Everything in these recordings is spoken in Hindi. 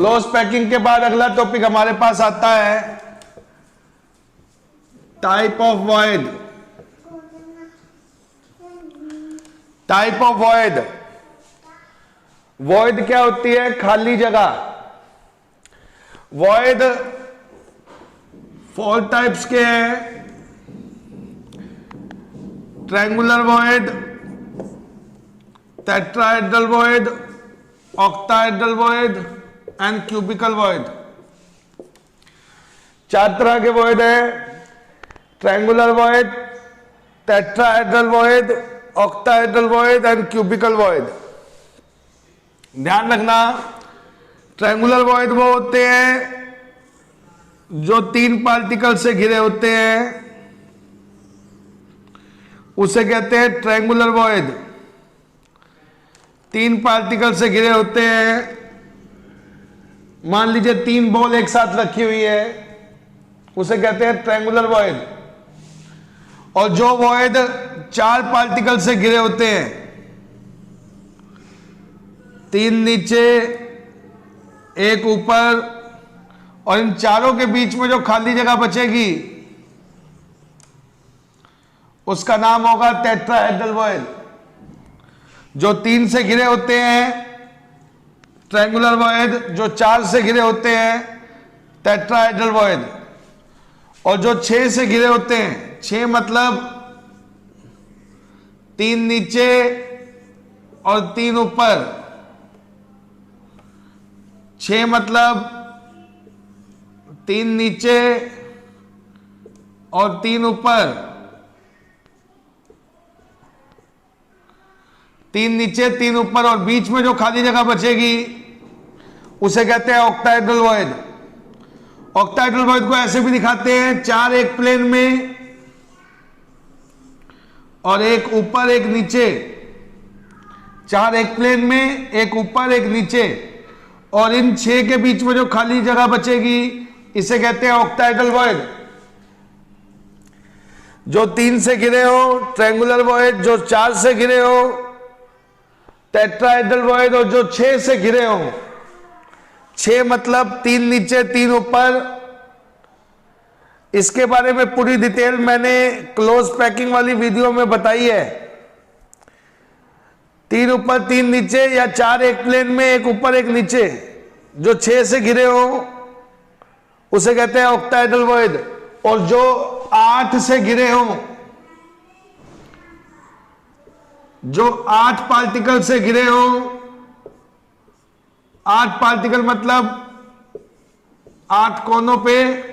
क्लोज पैकिंग के बाद अगला टॉपिक हमारे पास आता है type of void. Type of void, void क्या होती है? खाली जगह। वॉइड 4 टाइप्स के हैं, triangular void, tetrahedral void, octahedral void and cubical void. 4 तरह के वॉइड है, triangular void, tetrahedral void, octahedral void and cubical void. ध्यान रखना, ट्रायंगुलर वॉइड वो होते हैं जो 3 पार्टिकल से घिरे होते हैं, उसे कहते हैं ट्रायंगुलर वॉइड। 3 पार्टिकल से घिरे होते हैं, मान लीजिए 3 बॉल एक साथ रखी हुई है, उसे कहते हैं ट्रायंगुलर वॉइड। और जो वॉइड 4 पार्टिकल से घिरे होते हैं, 3 नीचे 1 ऊपर, और इन चारों के बीच में जो खाली जगह बचेगी उसका नाम होगा टेट्राहेड्रल वॉइड। जो 3 से घिरे होते हैं ट्रायंगुलर वॉइड, जो 4 से घिरे होते हैं टेट्राहेड्रल वॉइड, और जो 6 से घिरे होते हैं, 6 मतलब 3 नीचे और 3 ऊपर, 6 मतलब 3 नीचे और 3 ऊपर, 3 नीचे 3 ऊपर, और बीच में जो खाली जगह बचेगी उसे कहते हैं ऑक्टाहेड्रल वॉइड। ऑक्टाहेड्रल वॉइड को ऐसे भी दिखाते हैं, 4 एक प्लेन में और एक ऊपर एक नीचे, 4 एक प्लेन में, एक ऊपर एक नीचे, और इन 6 के बीच में जो खाली जगह बचेगी इसे कहते हैं ऑक्टाहेड्रल वॉइड। जो 3 से घिरे हो ट्रायंगुलर वॉइड, जो 4 से घिरे हो टेट्राहेड्रल वॉइड, और जो 6 से घिरे हो, 6 मतलब 3 नीचे 3 ऊपर। इसके बारे में पूरी डिटेल मैंने क्लोज पैकिंग वाली वीडियो में बताई है। 3 ऊपर 3 नीचे, या 4 एक प्लेन में, एक ऊपर एक नीचे, जो 6 से घिरे हो उसे कहते हैं ऑक्टाहेड्रल वॉइड। और जो 8 से घिरे हो, जो 8 पार्टिकल से घिरे हो, 8 पार्टिकल मतलब 8 कोनों पे,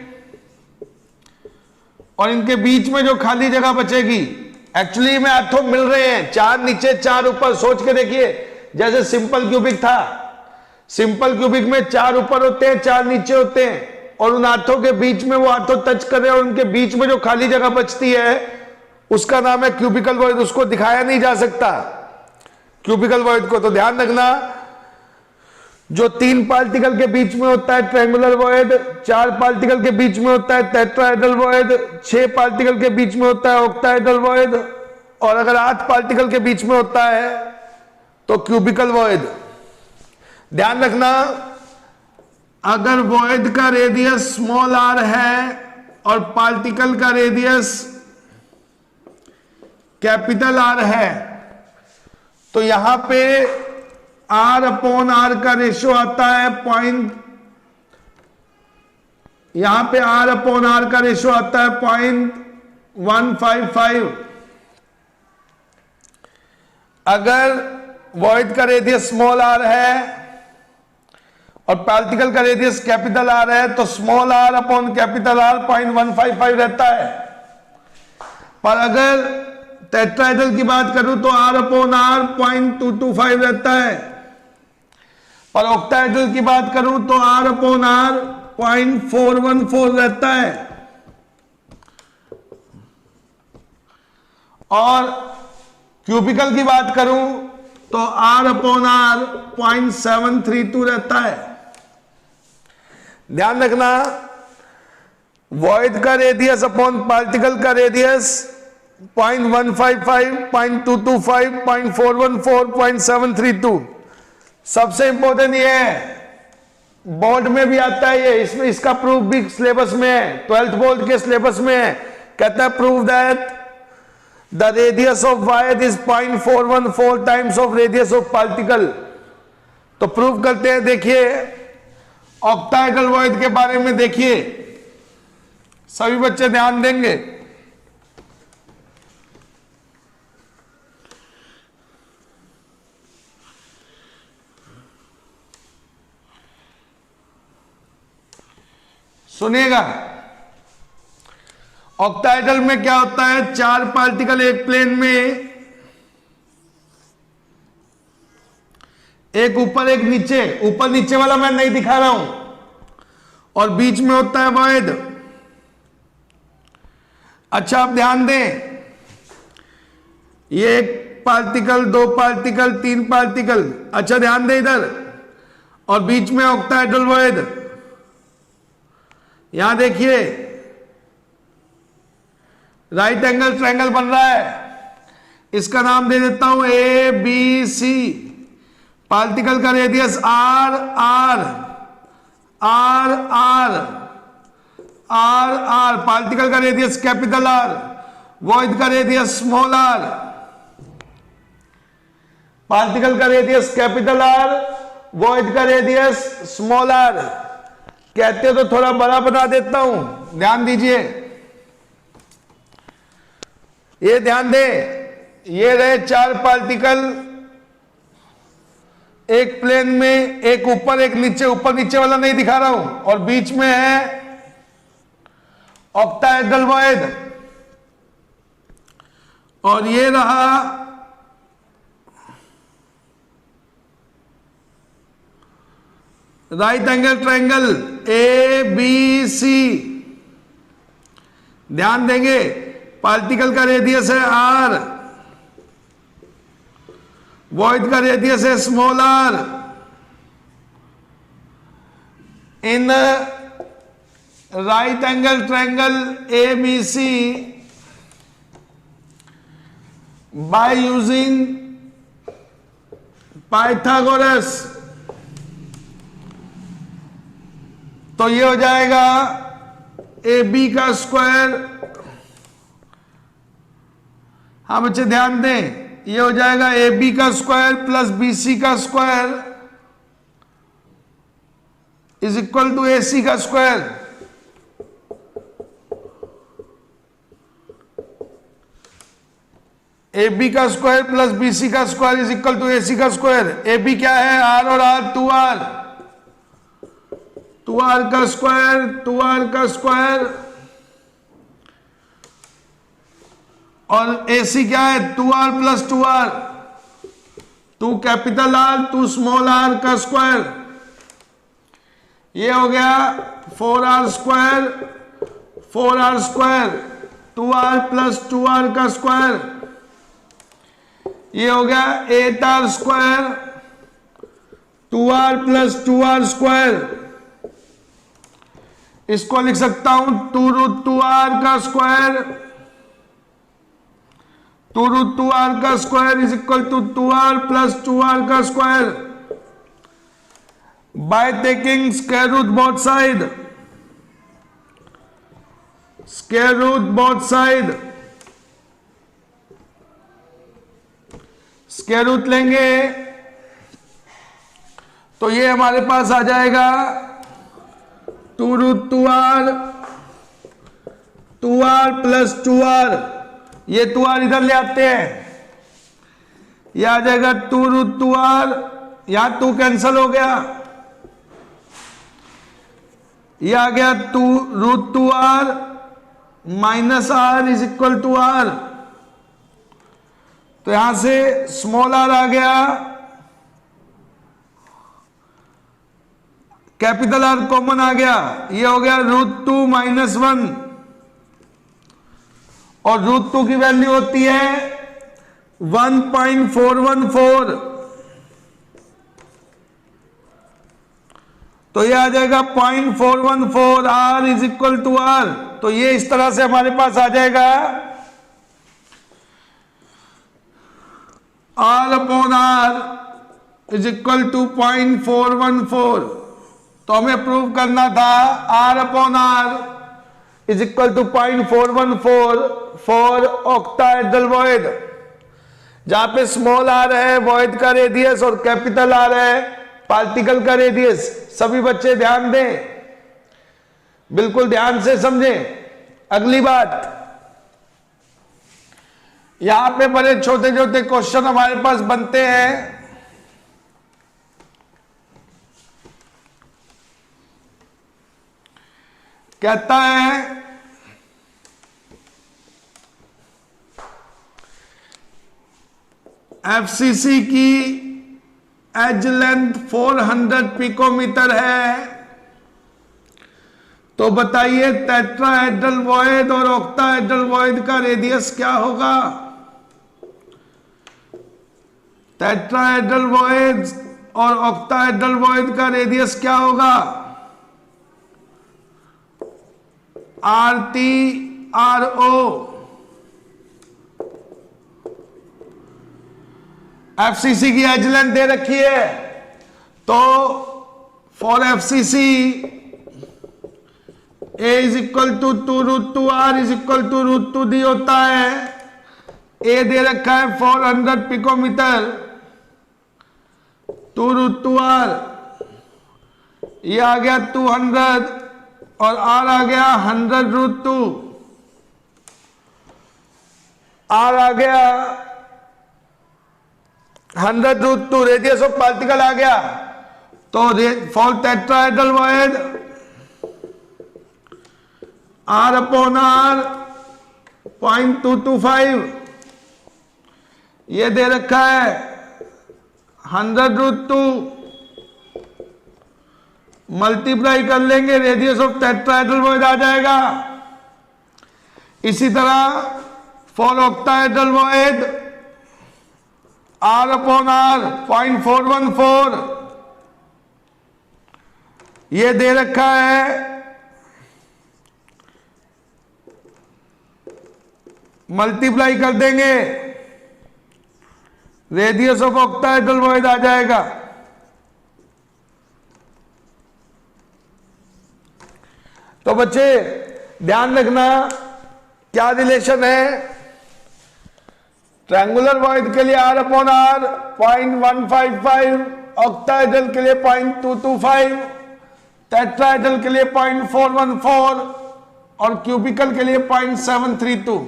और इनके बीच में जो खाली जगह बचेगी, एक्चुअली में आठों मिल रहे हैं, 4 नीचे 4 ऊपर। सोच के देखिए, जैसे सिंपल क्यूबिक था, सिंपल क्यूबिक में 4 ऊपर होते हैं 4 नीचे होते हैं, और उन आठों के बीच में वो आठों टच कर रहे हैं, और उनके बीच में जो खाली जगह बचती है उसका नाम है क्यूबिकल वॉइड। उसको दिखाया नहीं जा सकता क्यूबिकल वॉइड को। तो ध्यान रखना, जो 3 पार्टिकल के बीच में होता है ट्रायंगुलर वॉइड, 4 पार्टिकल के बीच में होता है टेट्राहेड्रल वॉइड, 6 पार्टिकल के बीच में होता है ऑक्टाहेड्रल वॉइड, और अगर 8 पार्टिकल के बीच में होता है तो क्यूबिकल वॉइड। ध्यान रखना, अगर वॉइड का रेडियस स्मॉल r है और पार्टिकल का रेडियस कैपिटल R है, तो यहां पे R अपॉन R का रेशियो आता है यहां पे R अपॉन R का रेशियो आता है 0.155। अगर वॉइड का रेडियस स्मॉल r है और पार्टिकल का रेडियस कैपिटल R है, तो small r upon capital R 0.155 रहता है। पर अगर टेट्राहेड्रल की बात करूं तो R अपॉन R 0.225 रहता है। पर ऑक्टाहेड्रल की बात करूं तो R अपॉन R 0.414 रहता है। और क्यूबिकल की बात करूं तो R अपॉन R 0.732 रहता है। ध्यान रखना, वॉइड का रेडियस अपॉन पार्टिकल का रेडियस 0.155, 0.225, 0.414, 0.732। सबसे इंपॉर्टेंट ये है बोर्ड में भी आता है ये, इसमें इसका प्रूफ भी सिलेबस में है, 12th बोर्ड के सिलेबस में है। कहता है prove that the radius of wire is 0.414 times of radius of particle. तो प्रूव करते हैं। देखिए ऑक्टाहेड्रल वॉइड के बारे में देखिए, सभी बच्चे ध्यान देंगे। सुनिएगा, ऑक्टाहेड्रल में क्या होता है, 4 पार्टिकल एक प्लेन में, एक ऊपर एक नीचे, ऊपर नीचे वाला मैं नहीं दिखा रहा हूं, और बीच में होता है वॉइड। अच्छा आप ध्यान दें, ये 1 पार्टिकल, 2 पार्टिकल, 3 पार्टिकल, अच्छा ध्यान दें इधर, और बीच में ऑक्टाहेड्रल वॉइड। यहां देखिए राइट एंगल ट्रायंगल बन रहा है, इसका नाम दे देता हूं ए बी सी। पार्टिकल का radius R R R R R R, particle का रेडियस कैपिटल आर, वॉइड का रेडियस स्मॉल आर। पार्टिकल का रेडियस कैपिटल आर, वॉइड का रेडियस स्मॉल आर। कहते हो तो थोड़ा बड़ा बना देता हूं, ध्यान दीजिए, ये ध्यान दें, ये रहे 4 पार्टिकल एक प्लेन में, एक ऊपर एक नीचे, ऊपर नीचे वाला नहीं दिखा रहा हूं, और बीच में है ऑक्टाहेड्रल वॉइड। और ये रहा right angle triangle A B C. ध्यान देंगे, पार्टिकल का रेडियस है आर, वॉइड का रेडियस है small R. In right angle triangle A B C, by using Pythagoras, तो ये हो जाएगा ए बी का स्क्वायर। हाँ बच्चे ध्यान दें, ये हो जाएगा ए बी का स्क्वायर प्लस बी सी का स्क्वायर इज इक्वल टू ए सी का स्क्वायर। ए बी का स्क्वायर प्लस बी सी का स्क्वायर इज इक्वल टू ए सी का स्क्वायर। ए बी क्या है, आर और आर 2r, 2r का स्क्वायर, 2r का स्क्वायर, और AC क्या है 2r plus 2r, 2 capital R 2 small r का स्क्वायर। ये हो गया 4r square, 4r square, 2r plus 2r का स्क्वायर। ये हो गया 8r square, 2r plus 2r square. इसको लिख सकता हूं 2√2r का स्क्वायर, 2√2r का square is equal to 2r plus 2r का square. By taking square root both side, square root both side, square root लेंगे तो ये हमारे पास आ जाएगा 2√2r, 2r प्लस 2r, ये 2r इधर ले आते हैं, ये आ जाएगा 2√2r, यहां 2 कैंसल हो गया, ये आ गया 2√2r minus r is equal to r। तो यहां से स्मॉल r आ गया, कैपिटल R कॉमन आ गया, ये हो गया √2 माइनस 1, और √2 की वैल्यू होती है 1.414, तो ये आ जाएगा 0.414 R is equal to R। तो ये इस तरह से हमारे पास आ जाएगा R upon R is equal to 0.414। तो हमें प्रूव करना था R upon R is equal to 0.414 for octahedral void, जहां पे स्मॉल r है वॉइड का रेडियस और कैपिटल R है पार्टिकल का रेडियस। सभी बच्चे ध्यान दें, बिल्कुल ध्यान से समझें। अगली बात, यहां पे बड़े छोटे छोटे क्वेश्चन हमारे पास बनते हैं। कहता है एफसीसी की एज लेंथ 400 पिकोमीटर है, तो बताइए टेट्राहेड्रल वॉइड और ऑक्टाहेड्रल वॉइड का रेडियस क्या होगा। टेट्राहेड्रल वॉइड और ऑक्टाहेड्रल वॉइड का रेडियस क्या होगा। RTRO। एफसीसी की एज लेंथ दे रखी है, तो for FCC A is equal to 2√2 R is equal to √2 D होता है। A दे रखा है 400 पिकोमीटर, 2√2 R, ये आ गया 200 और R आ गया 100√2, R आ गया 100√2, रेडियस ऑफ पार्टिकल आ गया। तो for tetrahedral void R upon R 0.225, ये दे रखा है 100√2, मल्टीप्लाई कर लेंगे, रेडियस ऑफ टेट्राहेड्रल वॉइड आ जाएगा। इसी तरह for octahedral void R upon R 0.414, ये दे रखा है, मल्टीप्लाई कर देंगे, रेडियस ऑफ ऑक्टाहेड्रल वॉइड आ जाएगा। तो बच्चे ध्यान रखना क्या रिलेशन है। ट्रायंगुलर वॉइड के लिए R अपॉन R 0.155, ऑक्टाहेड्रल के लिए 0.225, टेट्राहेड्रल के लिए 0.414 और क्यूबिकल के लिए 0.732।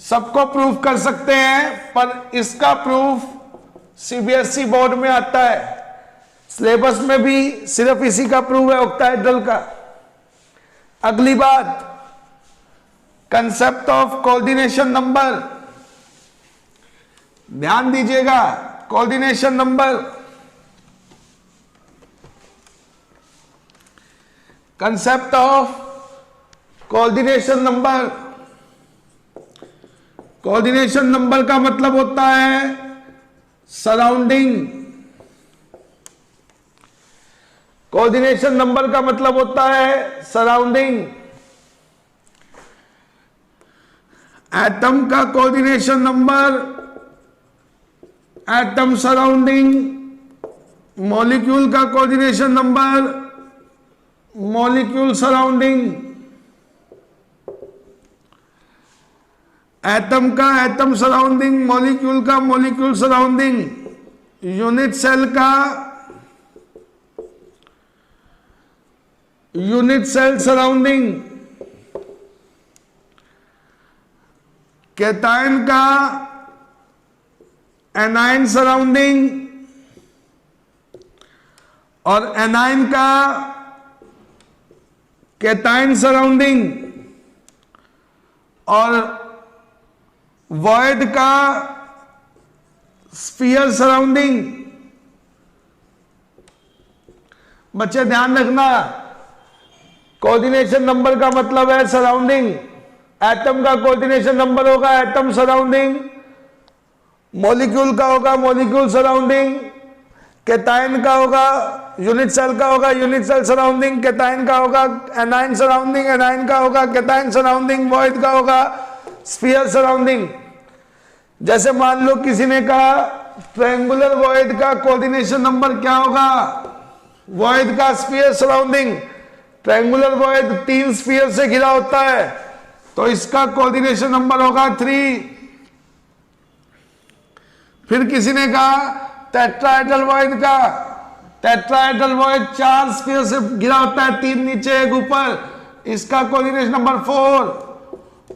सबको प्रूफ कर सकते हैं, पर इसका प्रूफ सीबीएसई बोर्ड में आता है, सिलेबस में भी सिर्फ इसी का प्रूफ है, ऑक्टाहेड्रल का। अगली बात, कंसेप्ट ऑफ कोऑर्डिनेशन नंबर, ध्यान दीजिएगा। Coordination number, concept of coordination number, coordination number का मतलब होता है सराउंडिंग। कोऑर्डिनेशन नंबर का मतलब होता है सराउंडिंग। एटम का coordination number, atom surrounding, molecule का coordination number, molecule surrounding, atom का एटम सराउंडिंग, मॉलिक्यूल का मॉलिक्यूल सराउंडिंग, यूनिट सेल का यूनिट सेल सराउंडिंग, कैटायन का एनायन सराउंडिंग और एनायन का कैटायन सराउंडिंग और वॉइड का स्फीयर सराउंडिंग। बच्चे ध्यान रखना, कोऑर्डिनेशन नंबर का मतलब है सराउंडिंग। एटम का कोऑर्डिनेशन नंबर होगा एटम सराउंडिंग, मॉलिक्यूल का होगा मॉलिक्यूल सराउंडिंग, कैटायन का होगा यूनिट सेल का होगा यूनिट सेल सराउंडिंग, कैटायन का होगा एनायन सराउंडिंग, एनायन का होगा कैटायन सराउंडिंग, वॉइड का होगा स्फीयर सराउंडिंग। जैसे मान लो किसी ने कहा ट्रायंगुलर वॉइड का कोऑर्डिनेशन नंबर क्या होगा, वॉइड का sphere surrounding, triangular void 3 sphere से घिरा होता है, तो इसका कोऑर्डिनेशन नंबर होगा 3। फिर किसी ने कहा टेट्राहेड्रल वॉइड का, टेट्राहेड्रल वॉइड 4 स्फीयर से घिरा होता है, 3 नीचे 1 ऊपर, इसका कोऑर्डिनेशन नंबर 4।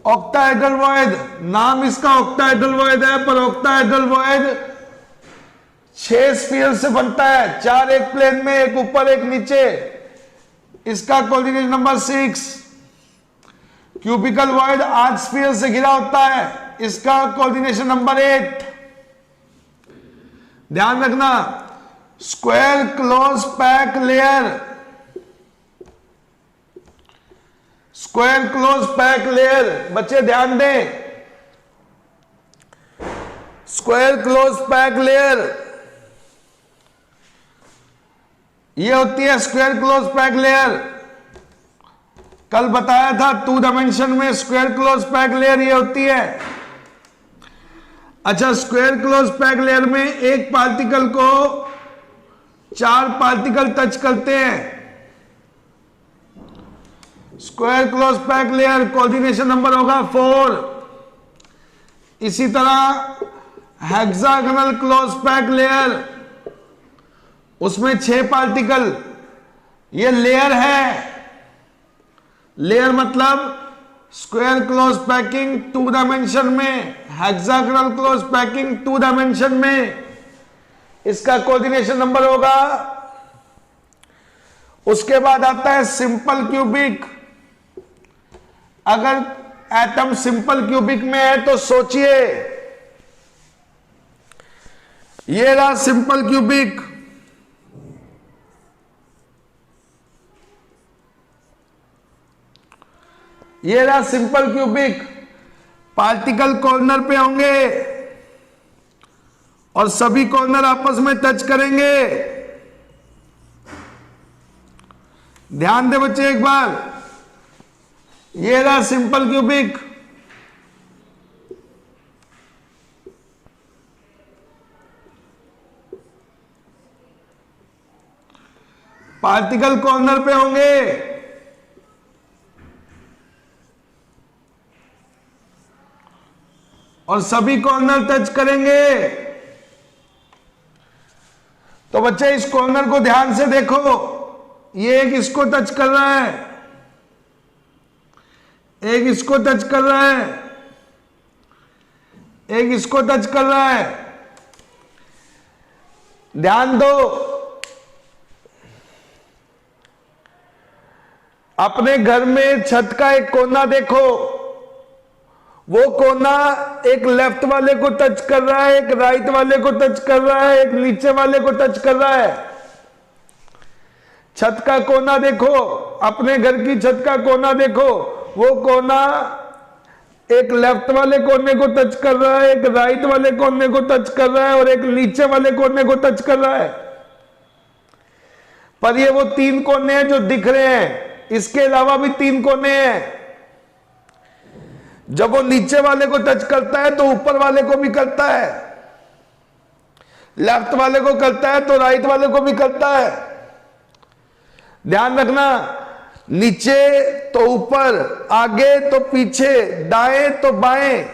ऑक्टाहेड्रल वॉइड, नाम इसका ऑक्टाहेड्रल वॉइड है, पर ऑक्टाहेड्रल वॉइड 6 स्फीयर से बनता है, 4 एक प्लेन में, 1 ऊपर 1 नीचे, इसका coordination number 6। Cubical void 8 sphere से घिरा होता है, इसका कोऑर्डिनेशन नंबर 8। ध्यान रखना, square close pack layer, square close pack layer, बच्चे ध्यान दें, स्क्वायर क्लोज पैक लेयर ये होती है स्क्वायर क्लोज पैक लेयर। कल बताया था 2 डायमेंशन में स्क्वायर क्लोज पैक लेयर ये होती है। अच्छा, स्क्वायर क्लोज पैक लेयर में एक पार्टिकल को 4 पार्टिकल टच करते हैं। Square close pack layer coordination number होगा 4। इसी तरह हेक्सागोनल क्लोज पैक लेयर, उसमें 6 पार्टिकल, ये लेयर है। लेयर मतलब स्क्वायर क्लोज पैकिंग 2 डायमेंशन में, हेक्सागोनल क्लोज पैकिंग 2 डायमेंशन में, इसका कोऑर्डिनेशन नंबर होगा। उसके बाद आता है सिंपल क्यूबिक। अगर एटम सिंपल क्यूबिक में है तो सोचिए, ये रहा सिंपल क्यूबिक, ये रहा सिंपल क्यूबिक। पार्टिकल कॉर्नर पे होंगे और सभी कॉर्नर आपस में टच करेंगे। ध्यान दे बच्चे एक बार, ये रहा सिंपल क्यूबिक। पार्टिकल कॉर्नर पे होंगे और सभी कॉर्नर टच करेंगे। तो बच्चे इस कॉर्नर को ध्यान से देखो, ये एक इसको टच कर रहा है, एक इसको टच कर रहा है, एक इसको टच कर रहा है। ध्यान दो, अपने घर में छत का एक कोना देखो, वो कोना एक लेफ्ट वाले को टच कर रहा है, एक राइट वाले को टच कर रहा है, एक नीचे वाले को टच कर रहा है। छत का कोना देखो, अपने घर की छत का कोना देखो, वो कोना एक लेफ्ट वाले कोने को टच कर रहा है, एक राइट वाले कोने को टच कर रहा है और एक नीचे वाले कोने को टच कर रहा है। पर ये वो 3 कोने हैं जो दिख रहे हैं, इसके अलावा भी 3 कोने हैं। जब वो नीचे वाले को टच करता है तो ऊपर वाले को भी करता है, लेफ्ट वाले को करता है तो राइट वाले को भी करता है। ध्यान रखना, नीचे तो ऊपर, आगे तो पीछे, दाएं तो बाएं।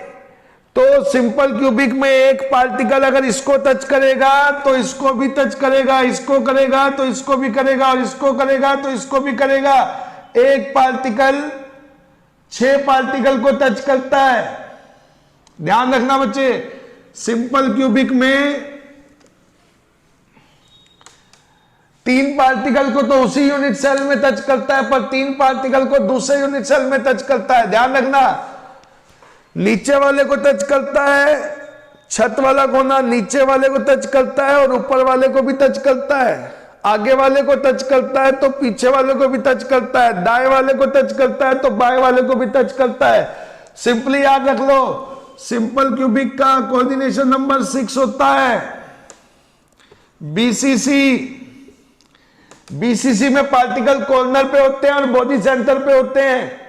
तो सिंपल क्यूबिक में एक पार्टिकल अगर इसको टच करेगा तो इसको भी टच करेगा, इसको करेगा तो इसको भी करेगा और इसको करेगा तो इसको भी करेगा। एक पार्टिकल 6 पार्टिकल को टच करता है। ध्यान रखना बच्चे, सिंपल क्यूबिक में 3 पार्टिकल को तो उसी यूनिट सेल में टच करता है, पर 3 पार्टिकल को दूसरे यूनिट सेल में टच करता है। ध्यान रखना, नीचे वाले को टच करता है, छत वाला कोना नीचे वाले को टच करता है और ऊपर वाले को भी टच करता है। आगे वाले को टच करता है तो पीछे वाले को भी टच करता है, दाएं वाले को टच करता है तो बाएं वाले को भी टच करता है। सिंपली याद रख लो, सिंपल क्यूबिक का कोऑर्डिनेशन नंबर 6 होता है बीसीसी। बीसीसी में पार्टिकल कॉर्नर पे होते हैं और बॉडी सेंटर पे होते हैं,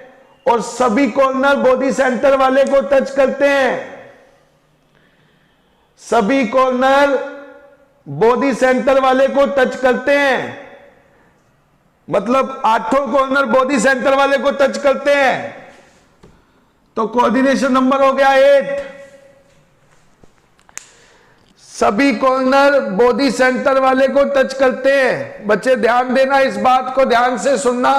और सभी कॉर्नर बॉडी सेंटर वाले को टच करते हैं। सभी कॉर्नर बॉडी सेंटर वाले को टच करते हैं। मतलब आठों कॉर्नर बॉडी सेंटर वाले को टच करते हैं, तो कोऑर्डिनेशन नंबर हो गया 8। सभी कॉर्नर बॉडी सेंटर वाले को टच करते हैं। बच्चे ध्यान देना, इस बात को ध्यान से सुनना।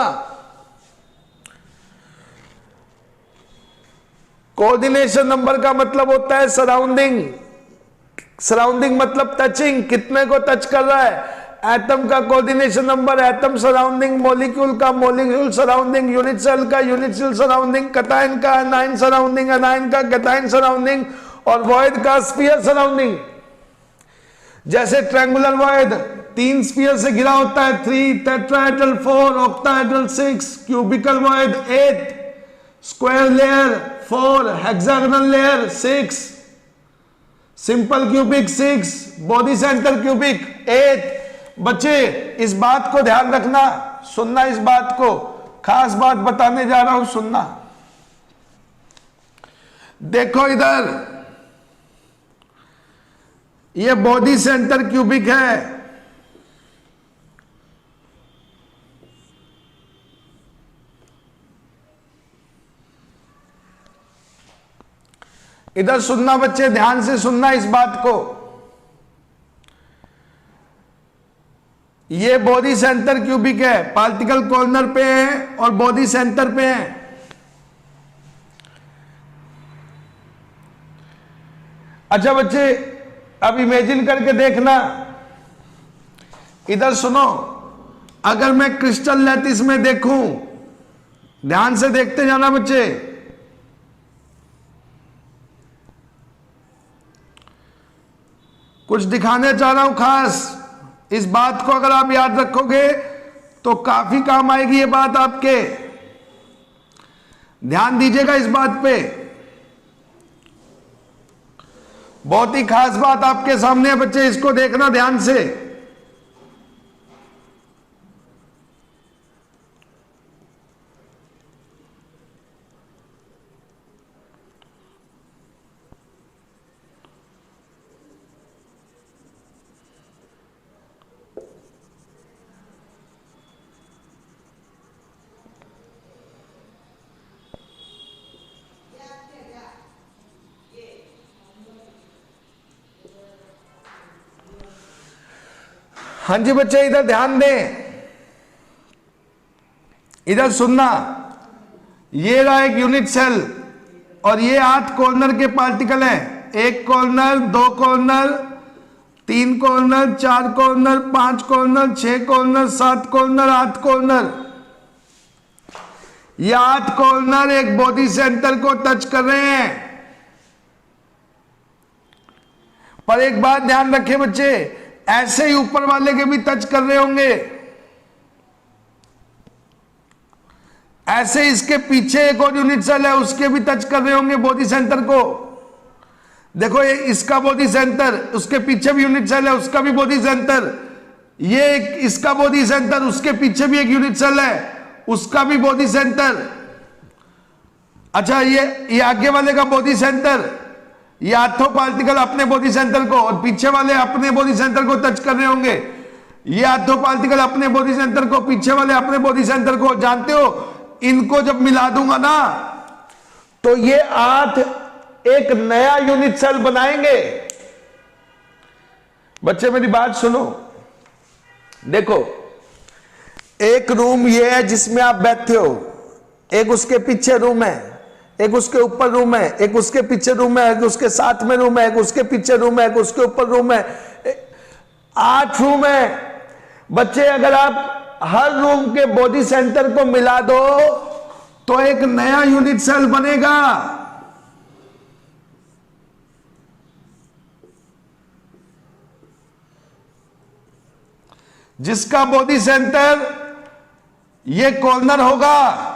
कोऑर्डिनेशन नंबर का मतलब होता है सराउंडिंग। सराउंडिंग मतलब टचिंग, कितने को टच कर रहा है। एटम का coordination number atom surrounding, molecule का मॉलिक्यूल सराउंडिंग, यूनिट सेल का यूनिट सेल सराउंडिंग, कैटायन का एनायन सराउंडिंग, एनायन का कैटायन सराउंडिंग, और वॉइड का स्फीयर सराउंडिंग। जैसे ट्रायंगुलर वॉइड 3 स्फीयर से घिरा होता है, 3, tetrahedral 4, octahedral 6, cubical void 8, square layer 4, hexagonal layer 6, simple cubic 6, body centre cubic 8। बच्चे इस बात को ध्यान रखना, सुनना, इस बात को खास बात बताने जा रहा हूं, सुनना। देखो इधर, ये बॉडी सेंटर क्यूबिक है, इधर सुनना बच्चे, ध्यान से सुनना इस बात को। ये बॉडी सेंटर क्यूबिक है, पार्टिकल कॉर्नर पे है और बॉडी सेंटर पे है। अच्छा बच्चे, अब इमेजिन करके देखना, इधर सुनो। अगर मैं क्रिस्टल लैटिस में देखूं, ध्यान से देखते जाना बच्चे, कुछ दिखाने चाह रहा हूं खास। इस बात को अगर आप याद रखोगे तो काफी काम आएगी ये बात आपके। ध्यान दीजिएगा इस बात पे, बहुत ही खास बात आपके सामने है बच्चे, इसको देखना ध्यान से। हाँ जी बच्चे, इधर ध्यान दें, इधर सुनना। ये रहा एक यूनिट सेल और ये 8 कॉर्नर के पार्टिकल हैं। 1 corner, 2 corner, 3 corner, 4 corner, 5 corner, 6 corner, 7 corner, 8 corner. ये 8 कॉर्नर एक बॉडी सेंटर को टच कर रहे हैं। पर एक बात ध्यान रखें बच्चे, ऐसे ही ऊपर वाले के भी टच कर रहे होंगे। ऐसे इसके पीछे एक और यूनिट सेल है, उसके भी टच कर रहे होंगे बॉडी सेंटर को। देखो ये इसका बॉडी सेंटर, उसके पीछे भी यूनिट सेल है, उसका भी बॉडी सेंटर। ये एक इसका बॉडी सेंटर, उसके पीछे भी एक यूनिट सेल है, उसका भी बॉडी सेंटर। अच्छा, ये आगे वाले का बॉडी सेंटर, ये 8 पार्टिकल अपने बॉडी सेंटर को और पीछे वाले अपने बॉडी सेंटर को टच कर रहे होंगे। ये 8 पार्टिकल अपने बॉडी सेंटर को, पीछे वाले अपने बॉडी सेंटर को। जानते हो, इनको जब मिला दूंगा ना तो ये 8 एक नया यूनिट सेल बनाएंगे। बच्चे मेरी बात सुनो, देखो एक रूम ये है जिसमें आप बैठे हो, एक उसके पीछे रूम है, एक उसके ऊपर रूम है, एक उसके पीछे रूम है, एक उसके साथ में रूम है, एक उसके पीछे रूम है, एक उसके ऊपर रूम है। 8 रूम है बच्चे। अगर आप हर रूम के बॉडी सेंटर को मिला दो तो एक नया यूनिट सेल बनेगा। जिसका बॉडी सेंटर ये कॉर्नर होगा।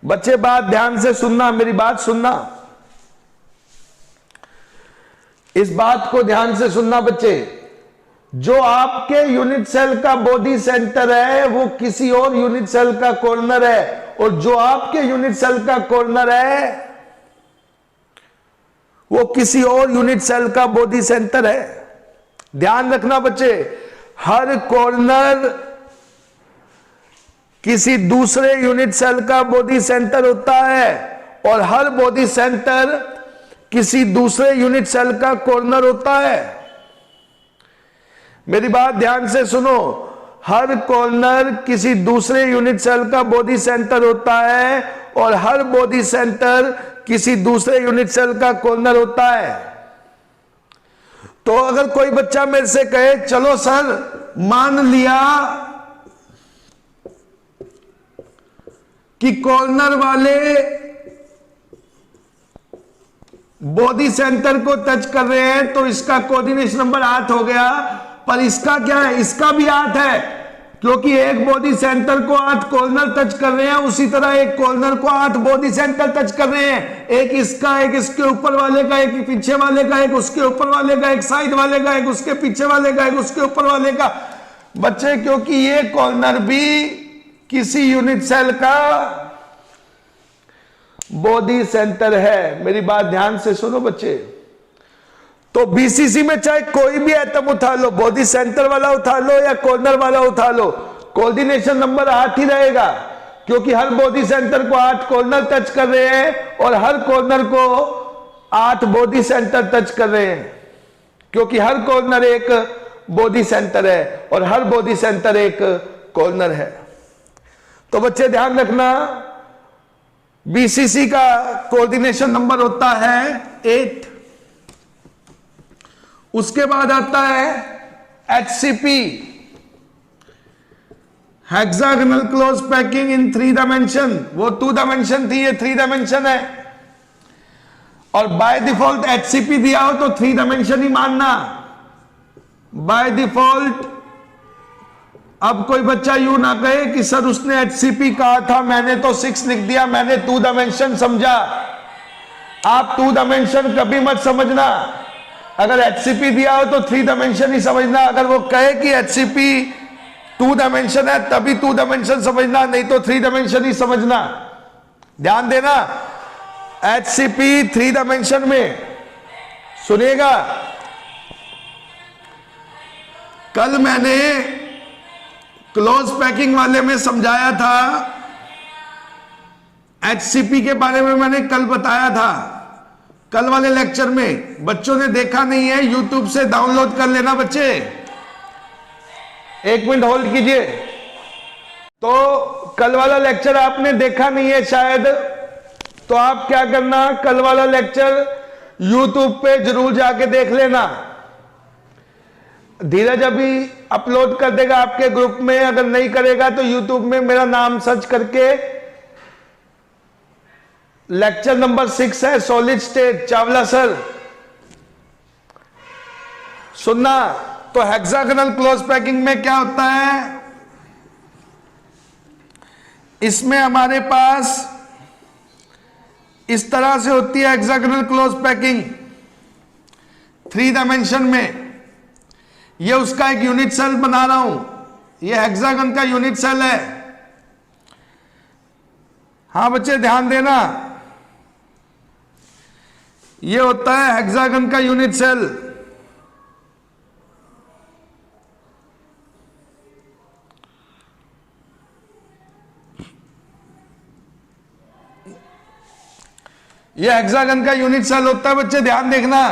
बच्चे बात ध्यान से सुनना, मेरी बात सुनना, इस बात को ध्यान से सुनना बच्चे। जो आपके यूनिट सेल का बॉडी सेंटर है वो किसी और यूनिट सेल का कॉर्नर है, और जो आपके यूनिट सेल का कॉर्नर है वो किसी और यूनिट सेल का बॉडी सेंटर है। ध्यान रखना बच्चे, हर कॉर्नर किसी दूसरे यूनिट सेल का बॉडी सेंटर होता है और हर बॉडी सेंटर किसी दूसरे यूनिट सेल का कॉर्नर होता है। मेरी बात ध्यान से सुनो, हर कॉर्नर किसी दूसरे यूनिट सेल का बॉडी सेंटर होता है और हर बॉडी सेंटर किसी दूसरे यूनिट सेल का कॉर्नर होता है। तो अगर कोई बच्चा मेरे से कहे चलो सर मान लिया कि कॉर्नर वाले बॉडी सेंटर को टच कर रहे हैं तो इसका कोऑर्डिनेशन नंबर 8 हो गया, पर इसका क्या है, इसका भी 8 है, क्योंकि एक बॉडी सेंटर को 8 कॉर्नर टच कर रहे हैं, उसी तरह एक कॉर्नर को 8 बॉडी सेंटर टच कर रहे हैं, एक इसका, एक इसके ऊपर वाले का, एक पीछे वाले का, एक उसके ऊपर वाले का, एक साइड वाले का, एक उसके पीछे वाले का, एक उसके ऊपर वाले का। बच्चे क्योंकि ये कॉर्नर भी किसी यूनिट सेल का बॉडी सेंटर है। मेरी बात ध्यान से सुनो बच्चे, तो बीसीसी में चाहे कोई भी एटम उठा लो, बॉडी सेंटर वाला उठा लो या कॉर्नर वाला उठा लो, कोऑर्डिनेशन नंबर 8 ही रहेगा, क्योंकि हर बॉडी सेंटर को 8 कॉर्नर टच कर रहे हैं और हर कॉर्नर को 8 बॉडी सेंटर टच कर रहे हैं, क्योंकि हर कॉर्नर एक बॉडी सेंटर है और हर बॉडी सेंटर एक कॉर्नर है। तो बच्चे ध्यान रखना, बीसीसी का कोऑर्डिनेशन नंबर होता है 8। उसके बाद आता है HCP, hexagonal close packing in 3 dimension. वो 2 डायमेंशन थी, ये 3 डायमेंशन है, और बाय डिफॉल्ट एचसीपी दिया हो तो 3 डायमेंशन ही मानना बाय डिफॉल्ट। अब कोई बच्चा यूं ना कहे कि सर उसने एचसीपी कहा था, मैंने तो 6 लिख दिया, मैंने 2 डायमेंशन समझा। आप 2 डायमेंशन कभी मत समझना, अगर एचसीपी दिया हो तो 3 डायमेंशन ही समझना। अगर वो कहे कि एचसीपी 2 डायमेंशन है तभी 2 डायमेंशन समझना, नहीं तो 3 डायमेंशन ही समझना। ध्यान देना, एचसीपी 3 डायमेंशन में। सुनिएगा, कल मैंने क्लोज पैकिंग वाले में समझाया था, एचसीपी के बारे में मैंने कल बताया था, कल वाले लेक्चर में। बच्चों ने देखा नहीं है, यूट्यूब से डाउनलोड कर लेना बच्चे। 1 मिनट होल्ड कीजिए। तो कल वाला लेक्चर आपने देखा नहीं है शायद, तो आप क्या करना, कल वाला लेक्चर यूट्यूब पे जरूर जाके देख लेना। धीरज अभी अपलोड कर देगा आपके ग्रुप में, अगर नहीं करेगा तो यूट्यूब में मेरा नाम सर्च करके लेक्चर नंबर 6 है सॉलिड स्टेट, चावला सर, सुनना। तो हेक्सागोनल क्लोज पैकिंग में क्या होता है, इसमें हमारे पास इस तरह से होती है हेक्सागोनल क्लोज पैकिंग 3 डायमेंशन में। ये उसका एक यूनिट सेल बना रहा हूं, ये हेक्सागन का यूनिट सेल है। हां बच्चे ध्यान देना, ये होता है हेक्सागन का यूनिट सेल। ये हेक्सागन का यूनिट सेल होता है बच्चे, ध्यान देखना।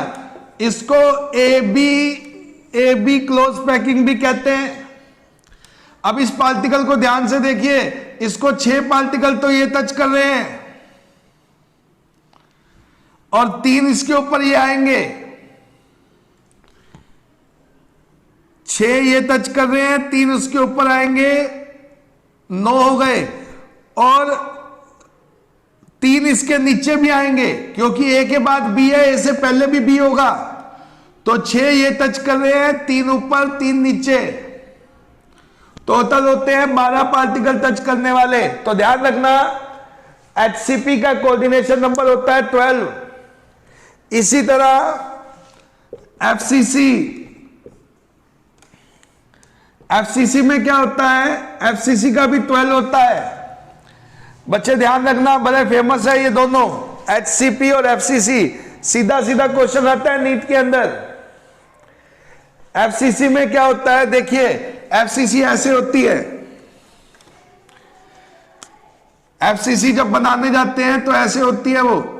इसको ए बी क्लोज पैकिंग भी कहते हैं। अब इस पार्टिकल को ध्यान से देखिए, इसको 6 पार्टिकल तो ये टच कर रहे हैं और 3 इसके ऊपर ये आएंगे, 6 ये टच कर रहे हैं, 3 उसके ऊपर आएंगे, 9 हो गए, और 3 इसके नीचे भी आएंगे, क्योंकि ए के बाद बी है, ए से पहले भी बी होगा। तो 6 ये टच कर रहे हैं, 3 ऊपर 3 नीचे, टोटल होते हैं 12 पार्टिकल टच करने वाले। तो ध्यान रखना, एचसीपी का कोऑर्डिनेशन नंबर होता है 12। इसी तरह एफसीसी में क्या होता है, एफसीसी का भी 12 होता है। बच्चे ध्यान रखना, बड़े फेमस है ये दोनों, एचसीपी और एफसीसी। सीधा सीधा क्वेश्चन आता है नीट के अंदर। एफसीसी में क्या होता है, देखिए एफसीसी ऐसे होती है, एफसीसी जब बनाने जाते हैं तो ऐसे होती है वो।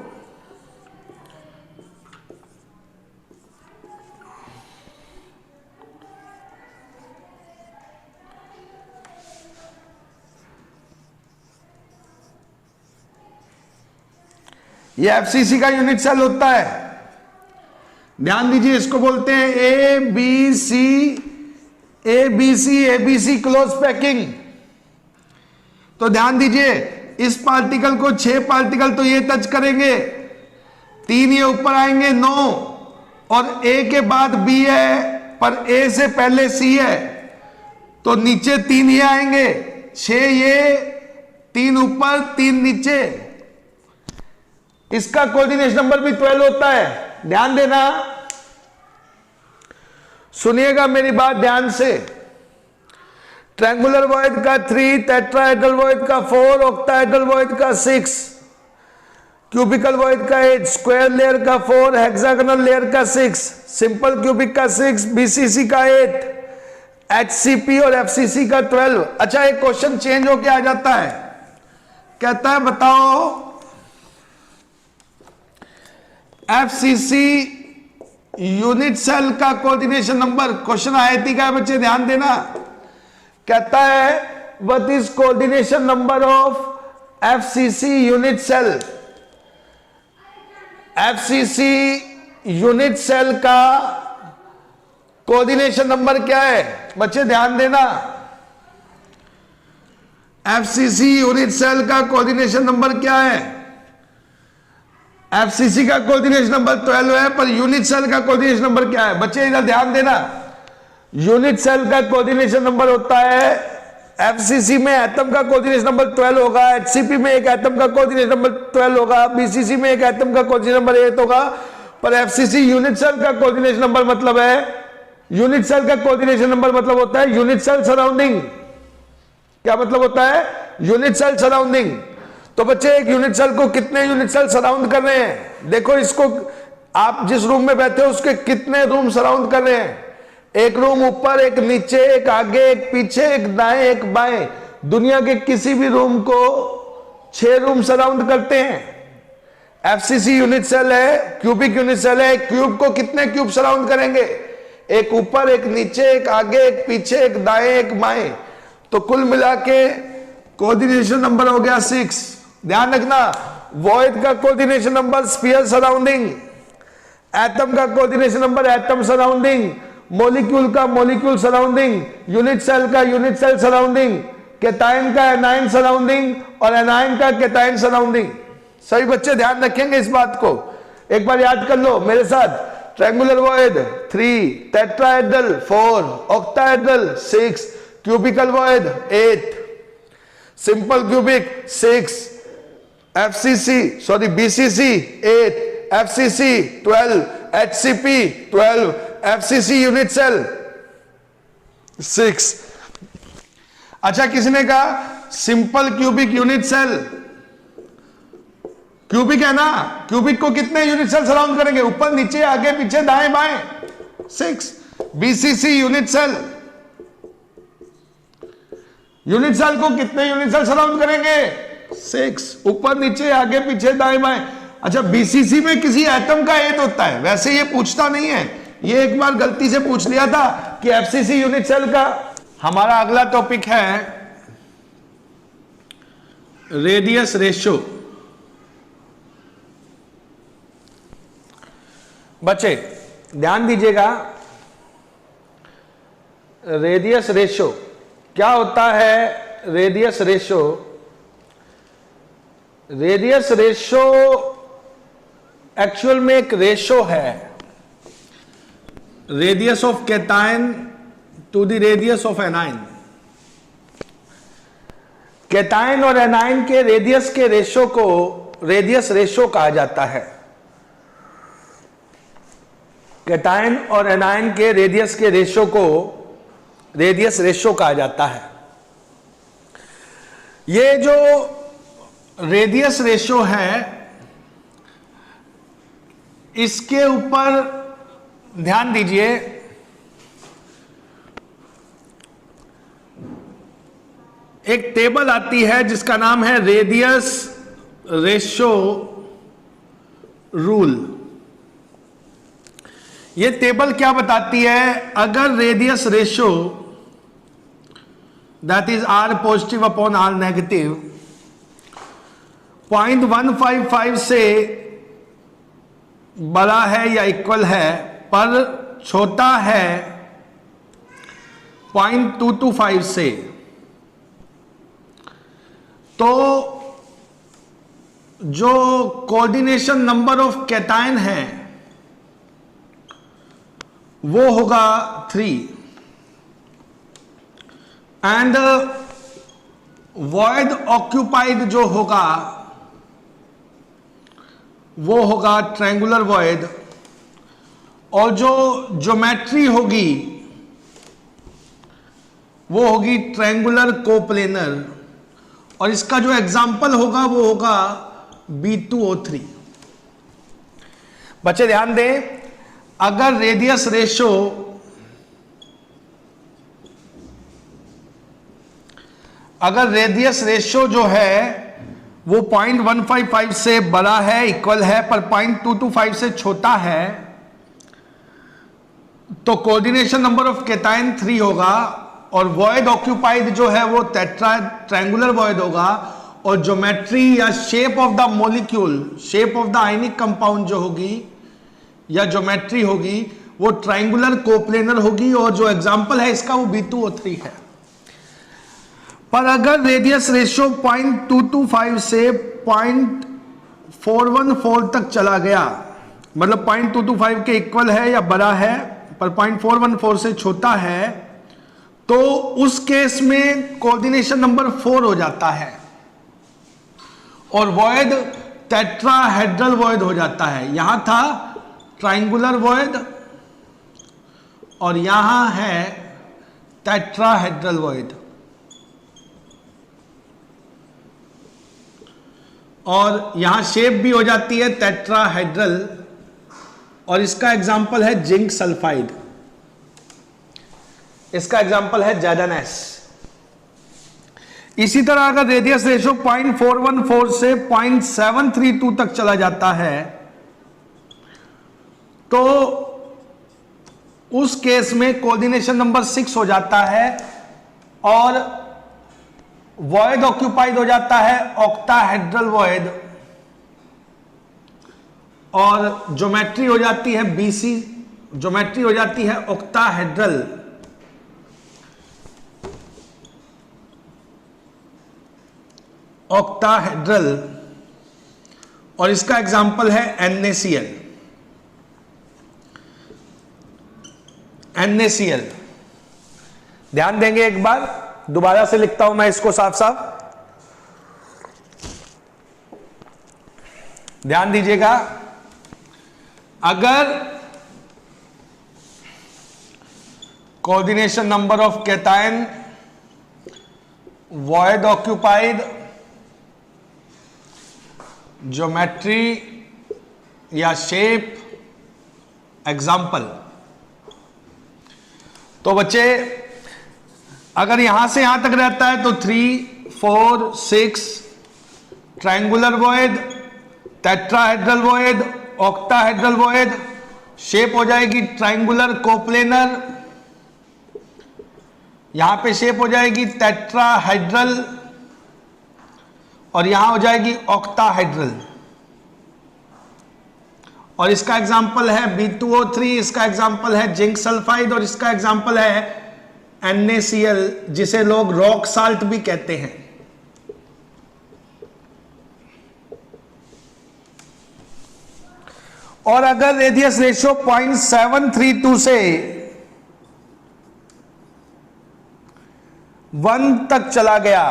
ये एफसीसी का यूनिट सेल होता है। ध्यान दीजिए, इसको बोलते हैं A B C close packing. तो ध्यान दीजिए, इस पार्टिकल को 6 पार्टिकल तो ये टच करेंगे, 3 ये ऊपर आएंगे 9, और ए के बाद बी है पर ए से पहले सी है, तो नीचे 3 ये आएंगे, 6 ये, 3 ऊपर 3 नीचे। इसका कोऑर्डिनेशन नंबर भी 12 होता है। ध्यान देना, सुनिएगा मेरी बात ध्यान से। ट्रायंगुलर वॉइड का 3, टेट्राहेड्रल वॉइड का 4, ऑक्टाहेड्रल वॉइड का 6, क्यूबिकल वॉइड का 8, स्क्वायर लेयर का 4, हेक्सागोनल लेयर का 6, सिंपल क्यूबिक का 6, बीसीसी का 8, एचसीपी और एफसीसी का 12। अच्छा, एक क्वेश्चन चेंज होके आ जाता है, कहता है बताओ एफसीसी यूनिट सेल का कोऑर्डिनेशन नंबर। क्वेश्चन आईआईटी का है बच्चे, ध्यान देना। कहता है what is coordination number of FCC unit cell. FCC unit cell का कोऑर्डिनेशन नंबर क्या है बच्चे, ध्यान देना। एफसीसी यूनिट सेल का कोऑर्डिनेशन नंबर क्या है? एफसीसी का कोऑर्डिनेशन नंबर 12 है, पर यूनिट सेल का कोऑर्डिनेशन नंबर क्या है बच्चे, इधर ध्यान देना। यूनिट सेल का कोऑर्डिनेशन नंबर होता है, एफसीसी में एटम का कोऑर्डिनेशन नंबर 12 होगा, एचसीपी में एक एटम का कोऑर्डिनेशन नंबर 12 होगा, बीसीसी में एक एटम का कोऑर्डिनेशन नंबर 8 होगा, पर एफसीसी यूनिट सेल का कोऑर्डिनेशन नंबर मतलब है, यूनिट सेल का कोऑर्डिनेशन नंबर मतलब होता है यूनिट सेल सराउंडिंग। क्या मतलब होता है? Unit cell surrounding. तो बच्चे एक यूनिट सेल को कितने यूनिट सेल सराउंड कर रहे हैं? देखो इसको, आप जिस रूम में बैठे हो उसके कितने रूम सराउंड कर रहे हैं? एक रूम ऊपर, एक नीचे, एक आगे, एक पीछे, एक दाएं, एक बाएं। दुनिया के किसी भी रूम को 6 रूम सराउंड करते हैं। एफसीसी यूनिट सेल है, क्यूबिक यूनिट सेल है, क्यूब को कितने क्यूब सराउंड करेंगे? एक ऊपर, एक नीचे, एक आगे, एक पीछे, एक दाएं, एक बाएं। तो कुल मिला के कोऑर्डिनेशन नंबर हो गया 6। ध्यान रखना, वॉइड का coordination number sphere surrounding, atom का coordination number atom surrounding, molecule का मॉलिक्यूल सराउंडिंग, यूनिट सेल का यूनिट सेल सराउंडिंग, केटायन का एनायन सराउंडिंग और एनायन का केटायन सराउंडिंग। सभी बच्चे ध्यान रखेंगे इस बात को, एक बार याद कर लो मेरे साथ। Triangular void 3, tetrahedral 4, octahedral 6, cubical void 8, simple cubic 6, BCC 8, FCC 12, HCP 12, FCC unit cell 6। अच्छा, किसने कहा simple cubic unit cell? Cubic है ना, क्यूबिक को कितने यूनिट सेल सराउंड करेंगे? ऊपर, नीचे, आगे, पीछे, दाएं, बाएं, 6। BCC unit cell, unit cell को कितने यूनिट सेल सराउंड करेंगे? 6, ऊपर, नीचे, आगे, पीछे, दाएं, बाएं। अच्छा, बीसीसी में किसी एटम का 8 होता है, वैसे ये पूछता नहीं है, ये एक बार गलती से पूछ लिया था कि एफसीसी यूनिट सेल का। हमारा अगला टॉपिक है रेडियस रेशियो। बच्चे ध्यान दीजिएगा, रेडियस रेशियो क्या होता है? Radius ratio, radius ratio actual में एक रेशियो है, radius of cation to the radius of anion. Cation और एनायन के रेडियस के रेशियो को रेडियस रेशियो कहा जाता है। कैटायन और एनायन के रेडियस के रेशियो को रेडियस रेशियो कहा जाता है। ये जो रेडियस रेशियो है, इसके ऊपर ध्यान दीजिए, एक टेबल आती है जिसका नाम है रेडियस रेशो रूल। ये टेबल क्या बताती है, अगर radius ratio that is R positive upon R negative 0.155 से बड़ा है या इक्वल है पर छोटा है 0.225 से, तो जो कोऑर्डिनेशन नंबर ऑफ कैटायन है वो होगा 3 एंड वॉइड ऑक्यूपाइड जो होगा वो होगा ट्रायंगुलर वॉइड, और जो ज्योमेट्री होगी वो होगी ट्रायंगुलर कोप्लेनर, और इसका जो एग्जाम्पल होगा वो होगा B2O3। बच्चे ध्यान दें, अगर रेडियस रेशो जो है वो 0.155 से बड़ा है, इक्वल है, पर 0.225 से छोटा है, तो कोऑर्डिनेशन नंबर ऑफ कैटायन 3 होगा, और वॉइड ऑक्यूपाइड जो है वो ट्रायंगुलर वॉइड होगा, और ज्योमेट्री या shape of the molecule, shape of the ionic compound जो होगी या ज्योमेट्री होगी वो ट्रायंगुलर कोप्लेनर होगी, और जो एग्जांपल है इसका वो B2O3 है। पर अगर रेडियस रेशियो 0.225 से 0.414 तक चला गया, मतलब 0.225 के इक्वल है या बड़ा है पर 0.414 से छोटा है, तो उस केस में कोऑर्डिनेशन नंबर 4 हो जाता है और वॉइड टेट्राहेड्रल वॉइड हो जाता है। यहां था ट्रायंगुलर वॉइड और यहां है टेट्राहेड्रल वॉइड, और यहां शेप भी हो जाती है टेट्राहेड्रल, और इसका एग्जाम्पल है जिंक सल्फाइड, इसका एग्जाम्पल है ZnS। इसी तरह अगर रेडियस रेशो 0.414 से 0.732 तक चला जाता है तो उस केस में कोऑर्डिनेशन नंबर 6 हो जाता है और वॉइड ऑक्यूपाइड हो जाता है ऑक्टाहेड्रल वॉइड, और ज्योमेट्री हो जाती है BC, ज्योमेट्री हो जाती है ऑक्टाहेड्रल। ऑक्टाहेड्रल, और इसका एग्जाम्पल है NaCl। NaCl ध्यान देंगे, एक बार दोबारा से लिखता हूं मैं इसको साफ साफ, ध्यान दीजिएगा। अगर coordination number of cation, void occupied, geometry या शेप, एग्जाम्पल, तो बच्चे अगर यहां से यहां तक रहता है तो 3, 4, 6 triangular void, tetrahedral void, octahedral void, shape हो जाएगी ट्रायंगुलर कोप्लेनर, यहां पे शेप हो जाएगी टेट्राहेड्रल, और यहां हो जाएगी ऑक्टाहेड्रल, और इसका एग्जाम्पल है B2O3, इसका एग्जाम्पल है जिंक सल्फाइड, और इसका एग्जाम्पल है NaCl, जिसे लोग रॉक साल्ट भी कहते हैं। और अगर रेडियस रेशियो 0.732 से 1 तक चला गया,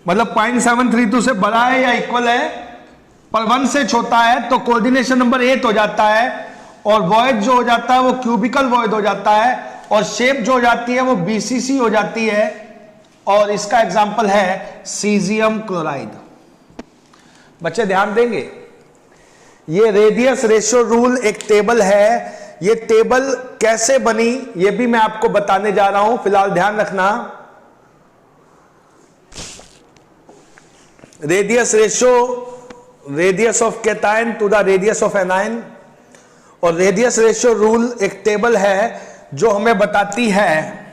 मतलब 0.732 से बड़ा है या इक्वल है पर 1 से छोटा है, तो कोऑर्डिनेशन नंबर 8 हो जाता है, और वॉइड जो हो जाता है वो क्यूबिकल वॉइड हो जाता है, और शेप जो हो जाती है वो BCC हो जाती है, और इसका एग्जाम्पल है सीजियम क्लोराइड। बच्चे ध्यान देंगे, ये रेडियस रेशियो रूल एक टेबल है, ये टेबल कैसे बनी ये भी मैं आपको बताने जा रहा हूं, फिलहाल ध्यान रखना। Radius of cation to the radius of anion. और रेडियस रेशियो रूल एक टेबल है जो हमें बताती है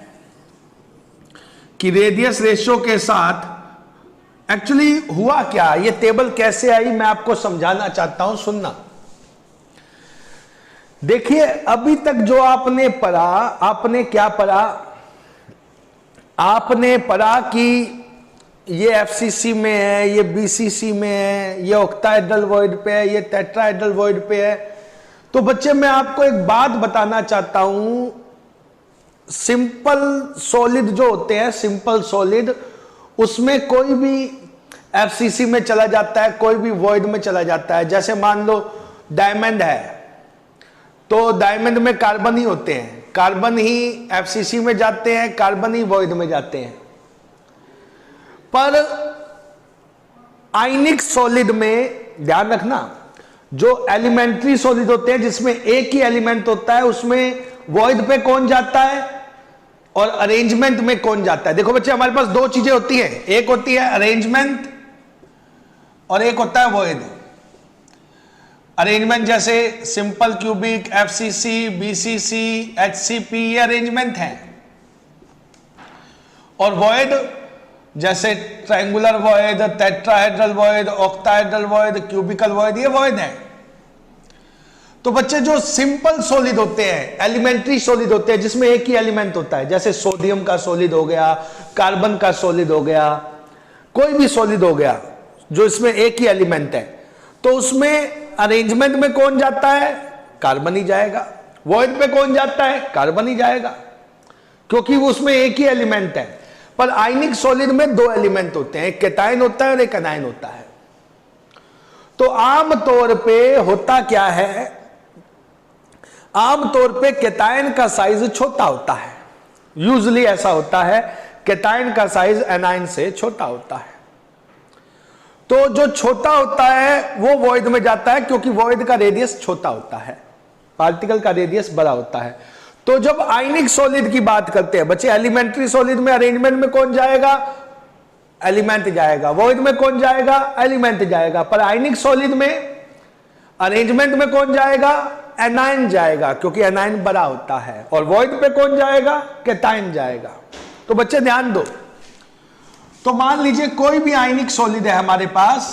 कि रेडियस रेशियो के साथ एक्चुअली हुआ क्या, ये टेबल कैसे आई, मैं आपको समझाना चाहता हूं, सुनना। देखिए अभी तक जो आपने पढ़ा, आपने क्या पढ़ा, आपने पढ़ा कि ये एफसीसी में है, ये बीसीसी में है, ये ऑक्टाहेड्रल वॉइड पे है, ये टेट्राहेड्रल वॉइड पे है। तो बच्चे मैं आपको एक बात बताना चाहता हूं, सिंपल सॉलिड जो होते हैं, सिंपल सॉलिड, उसमें कोई भी एफसीसी में चला जाता है, कोई भी वॉइड में चला जाता है। जैसे मान लो डायमंड है, तो डायमंड में कार्बन ही होते हैं, कार्बन ही एफसीसी में जाते हैं, कार्बन ही वॉइड में जाते हैं। पर आयनिक सॉलिड में ध्यान रखना, जो एलिमेंट्री सॉलिड होते हैं जिसमें एक ही एलिमेंट होता है, उसमें वॉइड पे कौन जाता है और अरेंजमेंट में कौन जाता है। देखो बच्चे हमारे पास दो चीजें होती है, एक होती है अरेंजमेंट और एक होता है वॉइड। अरेंजमेंट जैसे simple cubic, FCC, BCC, HCP, ये अरेंजमेंट है। और वॉइड जैसे triangular void, tetrahedral void, octahedral void, cubical void, ये वॉइड है। तो बच्चे जो सिंपल सॉलिड होते हैं, एलिमेंट्री सॉलिड होते हैं जिसमें एक ही एलिमेंट होता है, जैसे सोडियम का सॉलिड हो गया, कार्बन का सॉलिड हो गया, कोई भी सॉलिड हो गया जो इसमें एक ही एलिमेंट है, तो उसमें अरेंजमेंट में कौन जाता है, कार्बन ही जाएगा। वॉइड पे कौन जाता है, कार्बन ही जाएगा, क्योंकि वो उसमें एक ही एलिमेंट है। पर आयनिक सॉलिड में दो एलिमेंट होते हैं, एक कैटायन होता है और एक एनायन होता है। तो आमतौर पे होता क्या है, आमतौर पे कैटायन का साइज छोटा होता है, यूजुअली ऐसा होता है, कैटायन का साइज एनायन से छोटा होता है। तो जो छोटा होता है वो वॉइड में जाता है, क्योंकि वॉइड का रेडियस छोटा होता है, पार्टिकल का रेडियस बड़ा होता है। तो जब आयनिक सॉलिड की बात करते हैं बच्चे, एलिमेंट्री सॉलिड में अरेंजमेंट में कौन जाएगा, एलिमेंट जाएगा, वॉइड में कौन जाएगा, एलिमेंट जाएगा। पर आयनिक सॉलिड में अरेंजमेंट में कौन जाएगा, एनायन जाएगा, क्योंकि एनायन बड़ा होता है। और वॉइड पे कौन जाएगा, कैटायन जाएगा। तो बच्चे ध्यान दो, तो मान लीजिए कोई भी आयनिक सॉलिड है हमारे पास,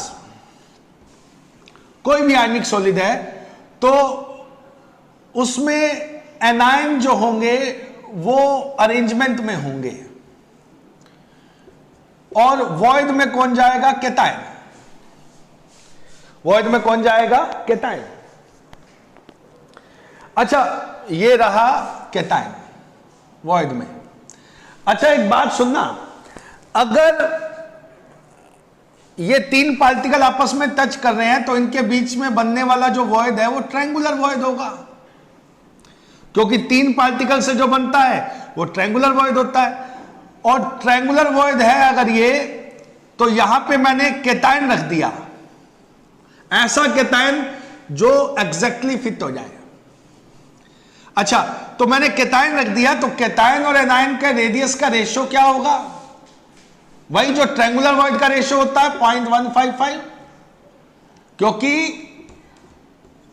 कोई भी आयनिक सॉलिड है, तो उसमें एनायन जो होंगे वो अरेंजमेंट में होंगे, और वॉइड में कौन जाएगा, कैटायन। वॉइड में कौन जाएगा, कैटायन। अच्छा ये रहा कैटायन वॉइड में। अच्छा एक बात सुनना, अगर ये तीन पार्टिकल आपस में टच कर रहे हैं तो इनके बीच में बनने वाला जो वॉइड है वो ट्रायंगुलर वॉइड होगा, क्योंकि तीन पार्टिकल से जो बनता है वो ट्रायंगुलर वॉइड होता है। और ट्रायंगुलर वॉइड है अगर ये, तो यहां पे मैंने कैटायन रख दिया, ऐसा कैटायन जो एग्जैक्टली फिट हो जाए। अच्छा तो मैंने कैटायन रख दिया, तो कैटायन और एनायन का रेडियस का रेशियो क्या होगा, वही जो ट्रायंगुलर वॉइड का रेशियो होता है 0.155, क्योंकि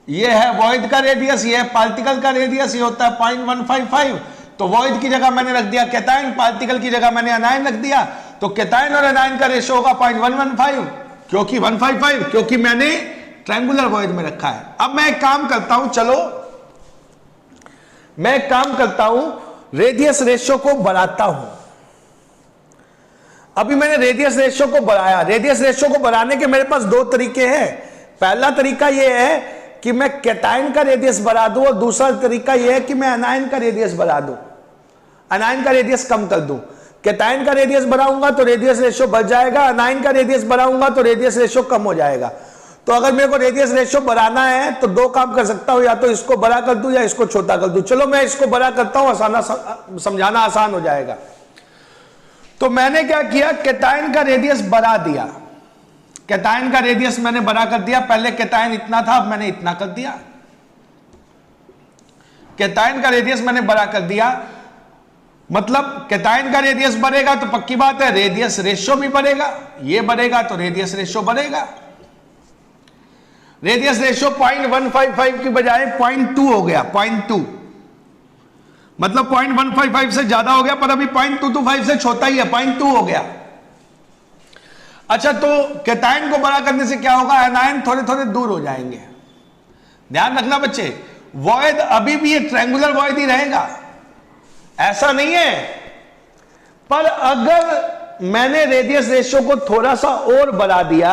ये है वॉइड का रेडियस, ये है पार्टिकल का रेडियस, ये होता है 0.155। तो वॉइड की जगह मैंने रख दिया कैटायन, पार्टिकल की जगह मैंने एनायन रख दिया, तो कैटायन और एनायन का रेशियो होगा 0.115, क्योंकि 155, क्योंकि मैंने ट्रायंगुलर वॉइड में रखा है। अब मैं एक काम करता हूं, चलो मैं एक काम करता हूं, रेडियस रेशियो को बढ़ाता हूं। अभी मैंने रेडियस रेशियो को बढ़ाया, रेडियस रेशियो को बढ़ाने के मेरे पास दो तरीके हैं। पहला तरीका यह है कि मैं कैटायन का रेडियस बढ़ा दूं, और दूसरा तरीका यह है कि मैं एनायन का रेडियस बढ़ा दूं, एनायन का रेडियस कम कर दूं। कैटायन का रेडियस बढ़ाऊंगा तो रेडियस रेशियो बढ़ जाएगा, एनायन का रेडियस बढ़ाऊंगा तो रेडियस रेशियो कम हो जाएगा। तो अगर मेरे को रेडियस रेशियो बढ़ाना है तो दो काम कर सकता हूं, या तो इसको बड़ा कर दूं या इसको छोटा कर दूं। चलो मैं इसको बड़ा करता हूं, समझाना आसान हो जाएगा। तो मैंने क्या किया, कैटायन का रेडियस बढ़ा दिया, कैटायन का रेडियस मैंने बड़ा कर दिया। पहले कैटायन इतना था, अब मैंने इतना कर दिया, कैटायन का रेडियस मैंने बड़ा कर दिया। मतलब कैटायन का रेडियस बढ़ेगा तो पक्की बात है रेडियस रेशियो भी बढ़ेगा, ये बढ़ेगा तो रेडियस रेशियो बढ़ेगा। रेडियस रेशियो 0.155 की बजाय 0.2 हो गया, 0.2 मतलब 0.155 से ज्यादा हो गया, पर अभी 0.225 से छोटा ही है, 0.2 हो गया। अच्छा, तो कैटायन को बड़ा करने से क्या होगा, एनायन थोड़े थोड़े दूर हो जाएंगे। ध्यान रखना बच्चे, वॉइड अभी भी ये ट्रायंगुलर वॉइड ही रहेगा, ऐसा नहीं है। पर अगर मैंने रेडियस रेशियो को थोड़ा सा और बढ़ा दिया,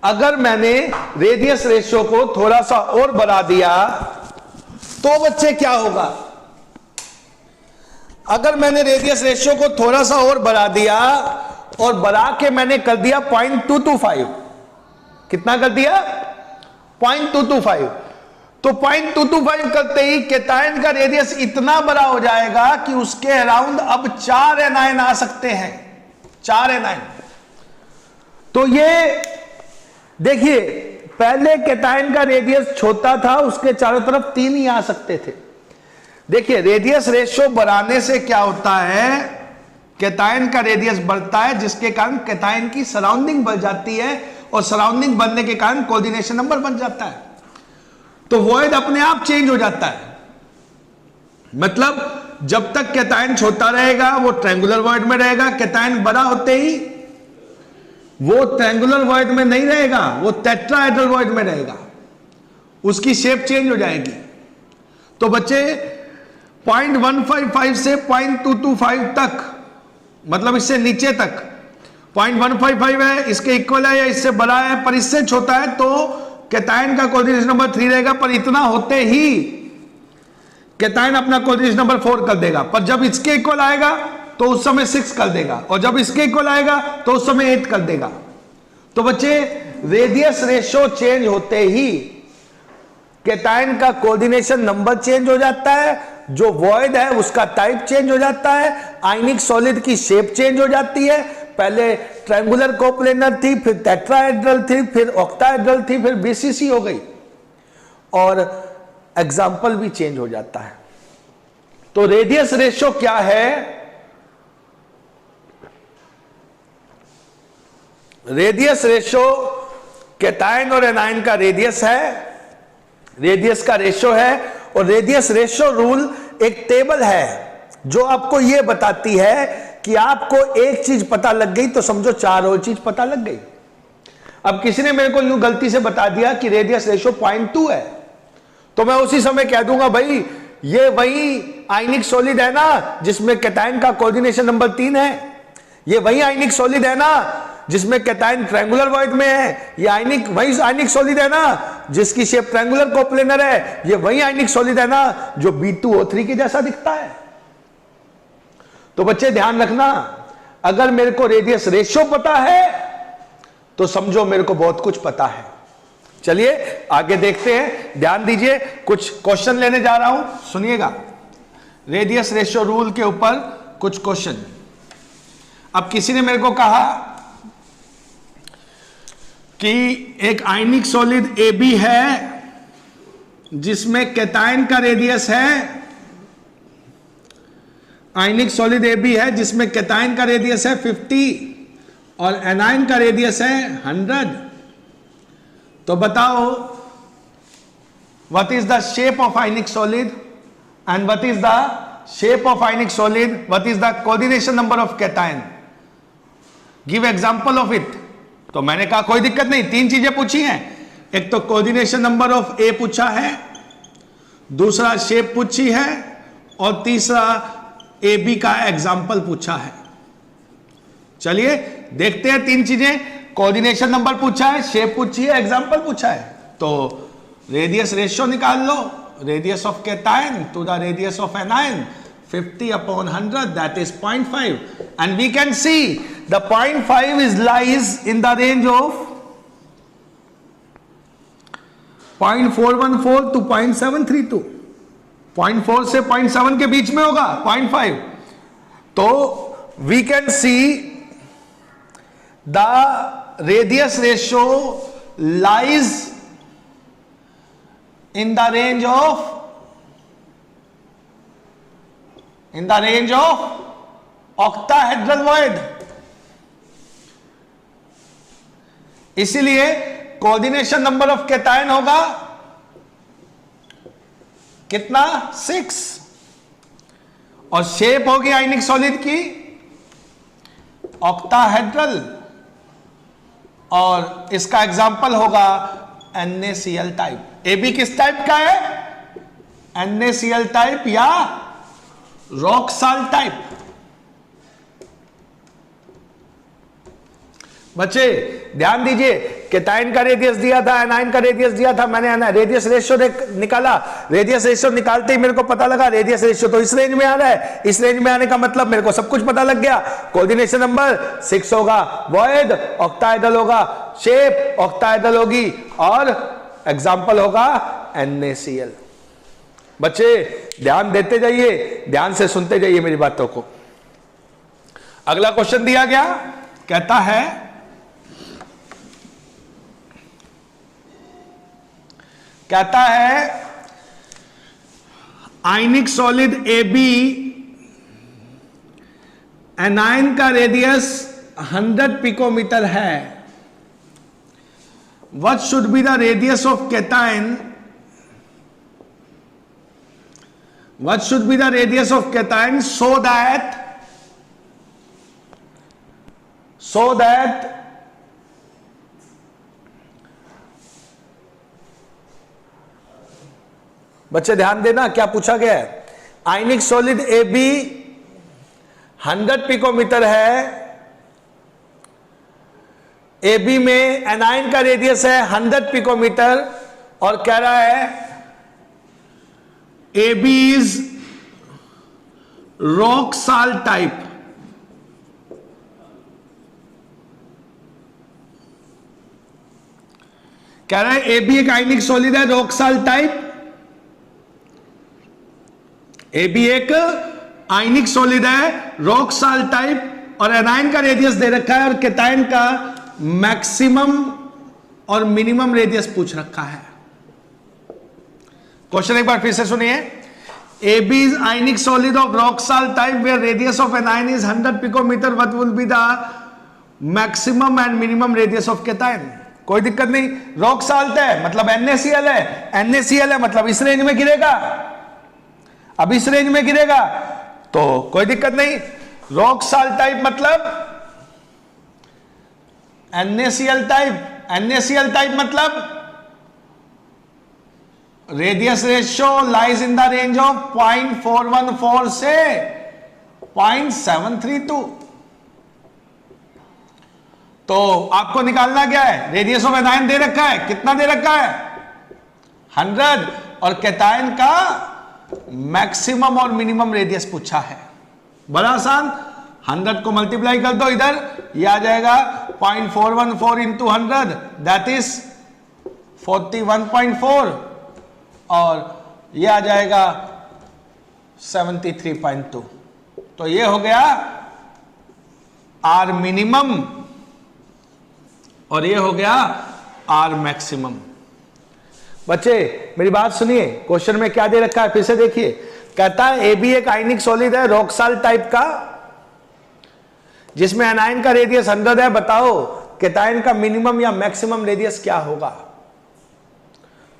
अगर मैंने रेडियस रेशियो को थोड़ा सा और बढ़ा दिया तो बच्चे क्या होगा, अगर मैंने रेडियस रेशियो को थोड़ा सा और बढ़ा दिया और बढ़ा के मैंने कर दिया 0.225, कितना कर दिया 0.225, तो 0.225 करते ही कैटायन का रेडियस इतना बड़ा हो जाएगा कि उसके अराउंड अब 4 एनायन आ सकते हैं, 4 एनायन। तो ये देखिए, पहले कैटायन का रेडियस छोटा था, उसके चारों तरफ 3 ही आ सकते थे। देखिए, रेडियस रेशियो बढ़ाने से क्या होता है, कैटायन का रेडियस बढ़ता है, जिसके कारण कैटायन की सराउंडिंग बढ़ जाती है, और सराउंडिंग बनने के कारण कोऑर्डिनेशन नंबर बन जाता है। तो वॉइड अपने आप चेंज हो जाता है। मतलब जब तक कैटायन छोटा रहेगा वो ट्रायंगुलर वॉइड में रहेगा, कैटायन बड़ा होते ही वो ट्रायंगुलर वॉइड में नहीं रहेगा, वो टेट्राहेड्रल वॉइड में रहेगा, उसकी शेप चेंज हो जाएगी। तो बच्चे 0.155 से 0.225 तक, मतलब इससे नीचे तक 0.155 है, इसके इक्वल है या इससे बड़ा है, पर इससे छोटा है तो कैटायन का कोऑर्डिनेशन नंबर 3 रहेगा। पर इतना होते ही कैटायन अपना कोऑर्डिनेशन नंबर 4 कर देगा, पर जब इसके इक्वल आएगा तो उस समय 6 कर देगा, और जब इसके इक्वल आएगा तो उस समय 8 कर देगा। तो बच्चे, रेडियस रेशियो चेंज होते ही कैटायन का कोऑर्डिनेशन नंबर चेंज हो जाता है, जो वॉइड है उसका टाइप चेंज हो जाता है, आयनिक सॉलिड की शेप चेंज हो जाती है। पहले ट्रायंगुलर कोप्लेनर थी, फिर टेट्राहेड्रल थी, फिर ऑक्टाहेड्रल थी, फिर बीसीसी हो गई, और एग्जाम्पल भी चेंज हो जाता है। तो रेडियस रेशियो क्या है, रेडियस रेशियो कैटायन और एनायन का रेडियस है, रेडियस का रेशियो है, और रेडियस रेशियो रूल एक टेबल है जो आपको यह बताती है कि आपको एक चीज पता लग गई तो समझो 4 और चीज पता लग गई। अब किसी ने मेरे को यूं गलती से बता दिया कि रेडियस रेशियो 0.2 है, तो मैं उसी समय कह दूंगा भाई ये वही आयनिक सॉलिड है ना जिसमें कैटायन का कोऑर्डिनेशन नंबर 3 है, ये वही आयनिक सॉलिड है ना जिसमें कैटायन ट्रायंगुलर वॉइड में है, ये आयनिक वही आयनिक सॉलिड है ना जिसकी शेप ट्रायंगुलर कोप्लेनर है, ये वही आयनिक सॉलिड है ना जो B2O3 के जैसा दिखता है। तो बच्चे ध्यान रखना, अगर मेरे को रेडियस रेशियो पता है तो समझो मेरे को बहुत कुछ पता है। चलिए आगे देखते हैं, ध्यान दीजिए, कुछ क्वेश्चन लेने जा रहा हूं, सुनिएगा। रेडियस रेशियो रूल के ऊपर कुछ क्वेश्चन। अब किसी ने मेरे को कहा कि एक आयनिक सॉलिड AB है जिसमें कैटायन का रेडियस है, आयनिक सॉलिड AB है जिसमें कैटायन का रेडियस है 50 और एनायन का रेडियस है 100। तो बताओ what is the shape of ionic solid and what is the shape of ionic solid, what is the coordination number of cation, give example of it. तो मैंने कहा कोई दिक्कत नहीं, 3 चीजें पूछी हैं, एक तो कोऑर्डिनेशन नंबर ऑफ A पूछा है, दूसरा शेप पूछी है, और तीसरा AB का एग्जाम्पल पूछा है। चलिए देखते हैं 3 चीजें, कोऑर्डिनेशन नंबर पूछा है, शेप पूछी है, एग्जाम्पल पूछा है। तो रेडियस रेशियो निकाल लो, radius of cation to the radius of anion 50/100, that is 0.5, and we can see the 0.5 lies in the range of 0.414 to 0.732, 0.4 से 0.7 के बीच में होगा 0.5। तो we can see the radius ratio lies in the range of in the range of octahedral void. इसीलिए कोऑर्डिनेशन नंबर ऑफ कैटायन होगा कितना? 6। और शेप होगी आयनिक सॉलिड की ऑक्टाहेड्रल, और इसका एग्जाम्पल होगा NaCl टाइप। AB किस टाइप का है? NaCl टाइप या रॉक साल्ट टाइप। बच्चे ध्यान दीजिए, कैटायन का रेडियस दिया था, एनायन का रेडियस दिया था, मैंने रेडियस रेशियो निकाला। रेडियस रेशियो निकालते ही मेरे को पता लगा रेडियस रेशियो तो इस रेंज में आ रहा है। इस रेंज में आने का मतलब मेरे को सब कुछ पता लग गया। कोऑर्डिनेशन नंबर 6 होगा, वॉइड ऑक्टाहेड्रल होगा, शेप ऑक्टाहेड्रल होगी, और एग्जाम्पल होगा NaCl। बच्चे ध्यान देते जाइए, ध्यान से सुनते जाइए मेरी बातों को। अगला क्वेश्चन दिया गया, कहता है आयनिक सॉलिड AB, एनायन का रेडियस 100 पिकोमीटर है। What should be the radius of cation? What should be the radius of cation so that बच्चे ध्यान देना क्या पूछा गया है। आयनिक सॉलिड AB 100 पिकोमीटर है, AB में एनायन का रेडियस है 100 पिकोमीटर, और कह रहा है AB is rock salt type। कह रहा है AB एक आयनिक सॉलिड है, रॉक साल्ट टाइप। AB एक आयनिक सॉलिड है, रॉक साल्ट टाइप, और एनायन का रेडियस दे रखा है, और कैटायन का मैक्सिमम और मिनिमम रेडियस पूछ रखा है। क्वेश्चन एक बार फिर से सुनिए। AB is ionic solid of rock salt type where radius of anion is 100 picometer. What will be the maximum and minimum radius of cation? कोई दिक्कत नहीं, रॉक साल्ट है मतलब NaCl है, NaCl है मतलब इस रेंज में गिरेगा, अब इस रेंज में गिरेगा तो कोई दिक्कत नहीं। रॉक साल्ट टाइप मतलब NaCl टाइप, NaCl टाइप मतलब radius ratio lies in the range of 0.414 से 0.732। तो आपको निकालना क्या है? रेडियस ऑफ एनायन दे रखा है, कितना दे रखा है? 100, और कैटायन का मैक्सिमम और मिनिमम रेडियस पूछा है। बड़ा आसान, 100 को मल्टीप्लाई कर दो इधर, ये आ जाएगा 0.414 इंटू 100, दैट इज 41.4, और ये आ जाएगा 73.2। तो ये हो गया R मिनिमम और ये हो गया R मैक्सिमम। बच्चे मेरी बात सुनिए, क्वेश्चन में क्या दे रखा है फिर से देखिए। कहता है AB एक आयनिक सॉलिड है, रॉक साल्ट टाइप का, जिसमें एनायन का रेडियस 100 है। बताओ कैटायन का मिनिमम या मैक्सिमम रेडियस क्या होगा?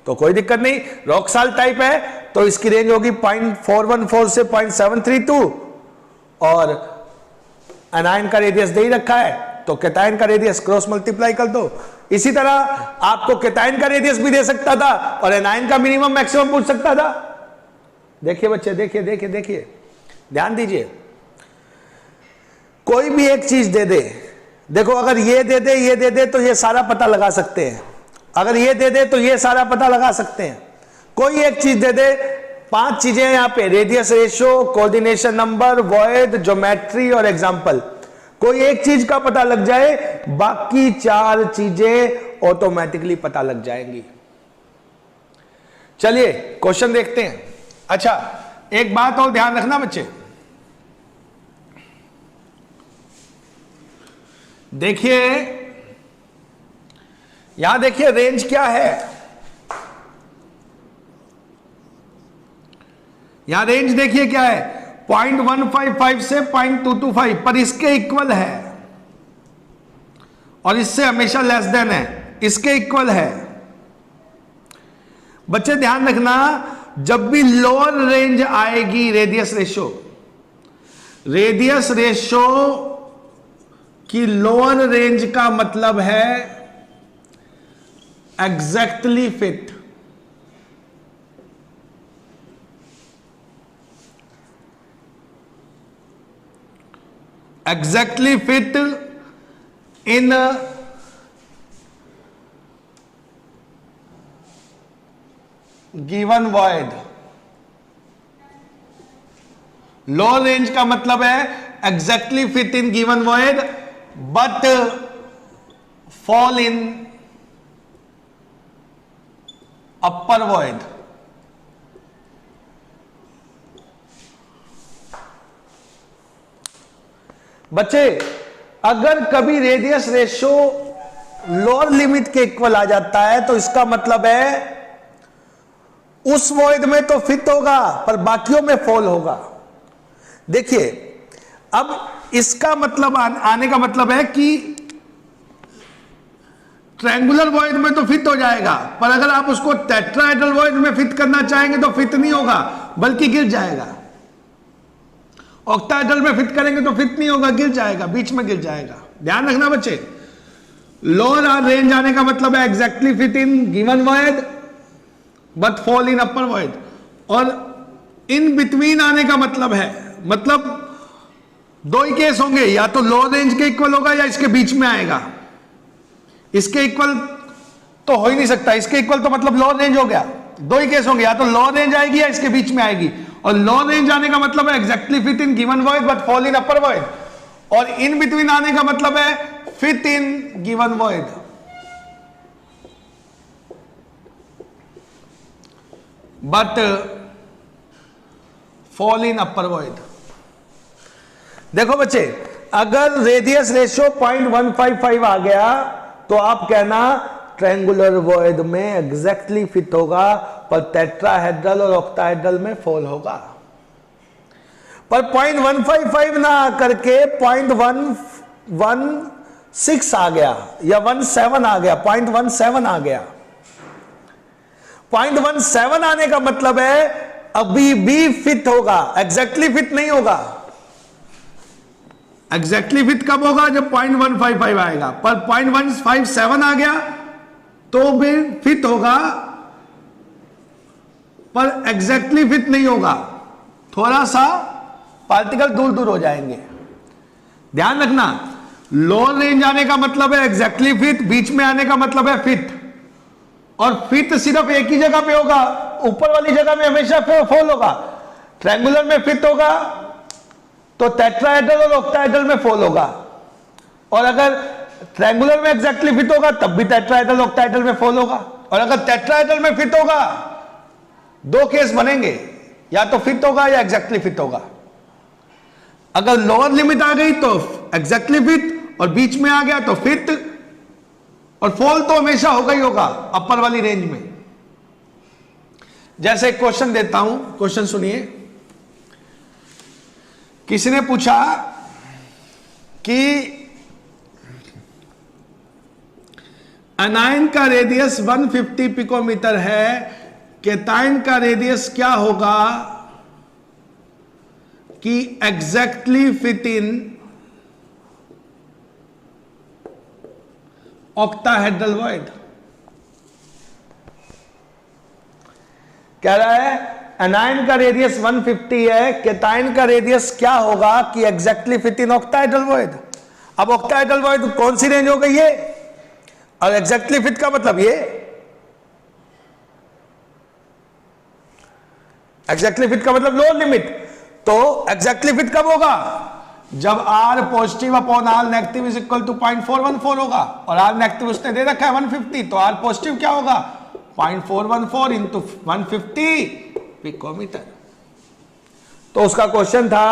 तो कोई दिक्कत नहीं, रॉक साल्ट टाइप है तो इसकी रेंज होगी 0.414 से 0.732, और एनायन का रेडियस दे ही रखा है तो कैटायन का रेडियस क्रॉस मल्टीप्लाई कर दो। इसी तरह आपको कैटायन का रेडियस भी दे सकता था और एनायन का मिनिमम मैक्सिमम पूछ सकता था। देखिए बच्चे, देखिए देखिए देखिए, ध्यान दीजिए। कोई भी एक चीज दे दे, देखो अगर ये दे दे, ये दे दे तो ये सारा पता लगा सकते हैं, अगर ये दे दे तो ये सारा पता लगा सकते हैं। कोई एक चीज दे दे, 5 चीजें यहां पे, radius ratio, coordination number, void, geometry और एग्जाम्पल। कोई एक चीज का पता लग जाए, बाकी 4 चीजें ऑटोमेटिकली पता लग जाएंगी। चलिए क्वेश्चन देखते हैं। अच्छा एक बात और ध्यान रखना बच्चे, देखिए यहां देखिए रेंज क्या है। यहां रेंज देखिए क्या है, 0.155 से 0.225 पर इसके इक्वल है, और इससे हमेशा लेस देन है, इसके इक्वल है। बच्चे ध्यान रखना, जब भी लोअर रेंज आएगी रेडियस रेशियो की लोअर रेंज का मतलब है exactly fit. Exactly fit in given void. Lower range का मतलब है exactly fit in given void but fall in upper void. बच्चे अगर कभी रेडियस रेशियो लोअर लिमिट के इक्वल आ जाता है तो इसका मतलब है उस वॉइड में तो फिट होगा पर बाकियों में फॉल होगा। देखिए अब इसका मतलब आने का मतलब है कि ट्रायंगुलर वॉइड में तो फिट हो जाएगा, पर अगर आप उसको टेट्राहेड्रल वॉइड में फिट करना चाहेंगे तो फिट नहीं होगा बल्कि गिर जाएगा। ऑक्टाहेड्रल में फिट करेंगे तो फिट नहीं होगा, गिर जाएगा, बीच में गिर जाएगा। ध्यान रखना बच्चे, लोअर रेंज आने का मतलब है exactly fit in given void but fall in upper void, और इन बिटवीन आने का मतलब है, मतलब दो ही केस होंगे, या तो लोअर रेंज के इक्वल होगा या इसके बीच में आएगा। इसके इक्वल तो हो ही नहीं सकता, इसके इक्वल तो मतलब लोअर रेंज हो गया। दो ही केस होंगे, या तो लोअर रेंज आएगी या इसके बीच में आएगी, और लोअर रेंज आने का मतलब है exactly fit in given void but fall in upper void, और इन बिटवीन आने का मतलब है fit in given void but fall in upper void. देखो बच्चे, अगर रेडियस रेशियो 0.155 आ गया तो आप कहना ट्रायंगुलर वॉइड में एग्जैक्टली फिट होगा पर टेट्राहेड्रल और ऑक्टाहेड्रल में फॉल होगा। पर 0.155 ना करके 0.116 आ गया या 17 आ गया, 0.17 आ गया। 0.17 आने का मतलब है अभी भी फिट होगा, एग्जैक्टली फिट नहीं होगा। एग्जैक्टली फिट कब होगा? जब 0.155 आएगा, पर 0.157 आ गया तो भी फिट होगा पर एग्जैक्टली फिट नहीं होगा, थोड़ा सा पार्टिकल दूर दूर हो जाएंगे। ध्यान रखना, लोअर रेंज आने का मतलब है एग्जैक्टली फिट, बीच में आने का मतलब है फिट, और फिट सिर्फ एक ही जगह पे होगा, ऊपर वाली जगह में हमेशा फॉल होगा। ट्रायंगुलर में फिट होगा तो टेट्राहेड्रल और ऑक्टाहेड्रल में फॉल होगा, और अगर ट्रायंगुलर में एग्जैक्टली फिट होगा तब भी टेट्राहेड्रल ऑक्टाहेड्रल में फॉल होगा। और अगर टेट्राहेड्रल में फिट होगा, दो केस बनेंगे, या तो फिट होगा या एग्जैक्टली फिट होगा। अगर लोअर लिमिट आ गई तो एग्जैक्टली फिट, और बीच में आ गया तो फिट, और फॉल तो हमेशा होगा ही होगा अपर वाली रेंज में। जैसे एक क्वेश्चन देता हूं, क्वेश्चन सुनिए। किसी ने पूछा कि एनायन का रेडियस 150 पिकोमीटर है, कैटायन का रेडियस क्या होगा कि exactly fit in octahedral void. कह रहा है एनायन का रेडियस 150 है, कैटायन का रेडियस क्या होगा कि exactly fit in octahedral void. अब ऑक्टाहेड्रल वॉइड कौन सी रेंज हो गई है, और एग्जैक्टली फिट का मतलब ये, एग्जैक्टली फिट का मतलब लोअर लिमिट। तो एग्जैक्टली फिट कब होगा? जब R positive upon R negative is equal to 0.414 होगा, और R नेगेटिव उसने दे रखा है 150, तो R पॉजिटिव क्या होगा? 0.414 इंटू 150 पिकोमीटर। तो उसका क्वेश्चन था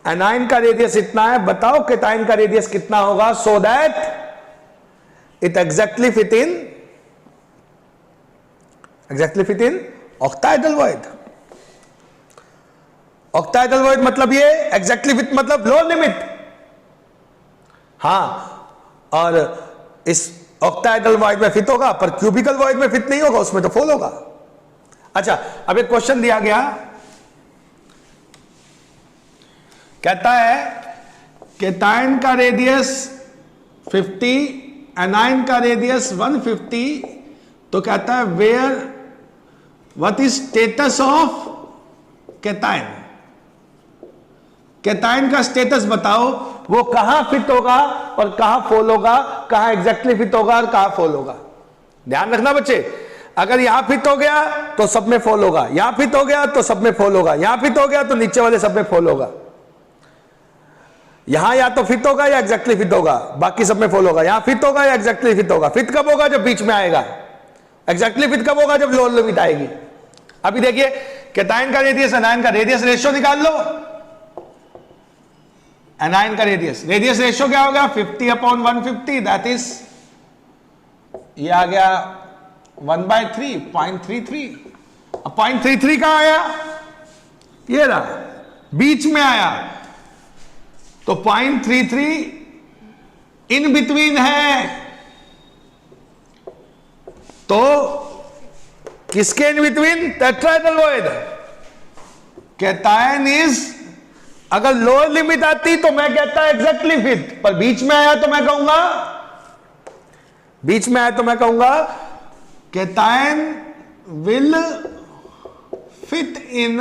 एनायन का रेडियस इतना है, बताओ कैटायन का रेडियस कितना होगा, so that it exactly fit in octahedral void. Octahedral void मतलब ये, एग्जैक्टली फिट मतलब लोअर लिमिट। हाँ, और इस ऑक्टाहेड्रल वॉइड में फिट होगा, पर क्यूबिकल वॉइड में फिट नहीं होगा, उसमें तो फॉल होगा। अच्छा, अब एक क्वेश्चन दिया गया, कहता है केटायन का रेडियस 50, एनायन का रेडियस 150, तो कहता है where what is status of cation. Cation का स्टेटस बताओ, वो कहां फिट होगा और कहां फॉल होगा, कहां एग्जैक्टली फिट होगा और कहां फॉल होगा। ध्यान रखना बच्चे, अगर यहां फिट हो गया तो सब में फॉल होगा, यहां फिट हो गया तो सब में फॉल होगा, यहां फिट हो गया तो नीचे वाले सब में फॉल होगा। यहां या तो फिट होगा या एग्जैक्टली फिट होगा, बाकी सब में फॉल होगा। यहां फिट होगा या एग्जैक्टली फिट होगा। फिट कब होगा? जब बीच में आएगा। एग्जैक्टली फिट कब होगा? जब लोअर लिमिट आएगी। अभी देखिए, केटायन का रेडियस, एनायन का रेडियस, रेशियो निकाल लो। एनायन का रेडियस रेशियो क्या हो गया? 50/150, दैट इज, ये आ गया 1/3, 0.33। अब 0.33 कहां आया? ये रहा, बीच में आया, तो 0.33 इन बिटवीन है। तो किसके in between? Tetrahedral void. Cation is, अगर लोअर लिमिट आती तो मैं कहता एग्जैक्टली फिट, पर बीच में आया तो मैं कहूंगा, बीच में आया तो मैं कहूंगा cation will fit in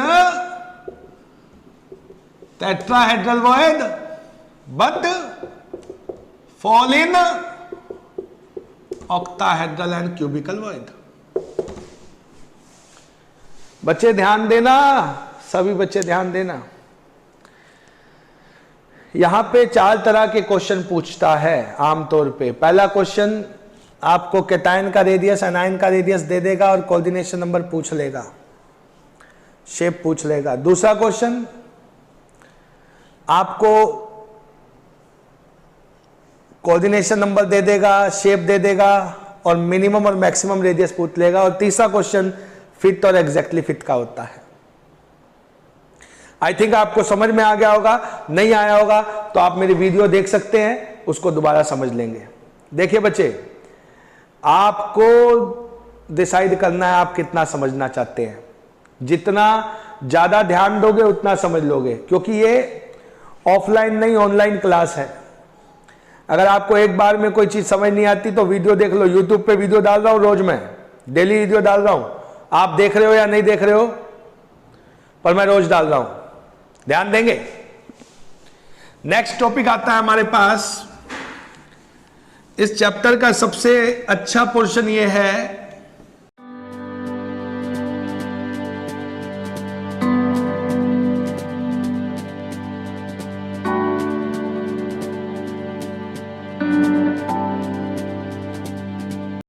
tetrahedral void but fall in octahedral and cubical void. बच्चे ध्यान देना, सभी बच्चे ध्यान देना। यहां पे 4 तरह के क्वेश्चन पूछता है आमतौर पे। पहला क्वेश्चन आपको केटायन का रेडियस, एनायन का रेडियस दे देगा और कोऑर्डिनेशन नंबर पूछ लेगा, शेप पूछ लेगा। दूसरा क्वेश्चन आपको कोऑर्डिनेशन नंबर दे देगा, शेप दे देगा और मिनिमम और मैक्सिमम रेडियस पूछ लेगा। और तीसरा क्वेश्चन फिट और एग्जैक्टली फिट का होता है। आई थिंक आपको समझ में आ गया होगा, नहीं आया होगा तो आप मेरी वीडियो देख सकते हैं, उसको दोबारा समझ लेंगे। देखिए बच्चे, आपको डिसाइड करना है आप कितना समझना चाहते हैं। जितना ज्यादा ध्यान दोगे उतना समझ लोगे, क्योंकि ये ऑफलाइन नहीं ऑनलाइन क्लास है। अगर आपको एक बार में कोई चीज समझ नहीं आती तो वीडियो देख लो। यूट्यूब पे वीडियो डाल रहा हूं रोज, मैं डेली वीडियो डाल रहा हूं, आप देख रहे हो या नहीं देख रहे हो, पर मैं रोज डाल रहा हूं। ध्यान देंगे। नेक्स्ट टॉपिक आता है हमारे पास। इस चैप्टर का सबसे अच्छा पोर्शन ये है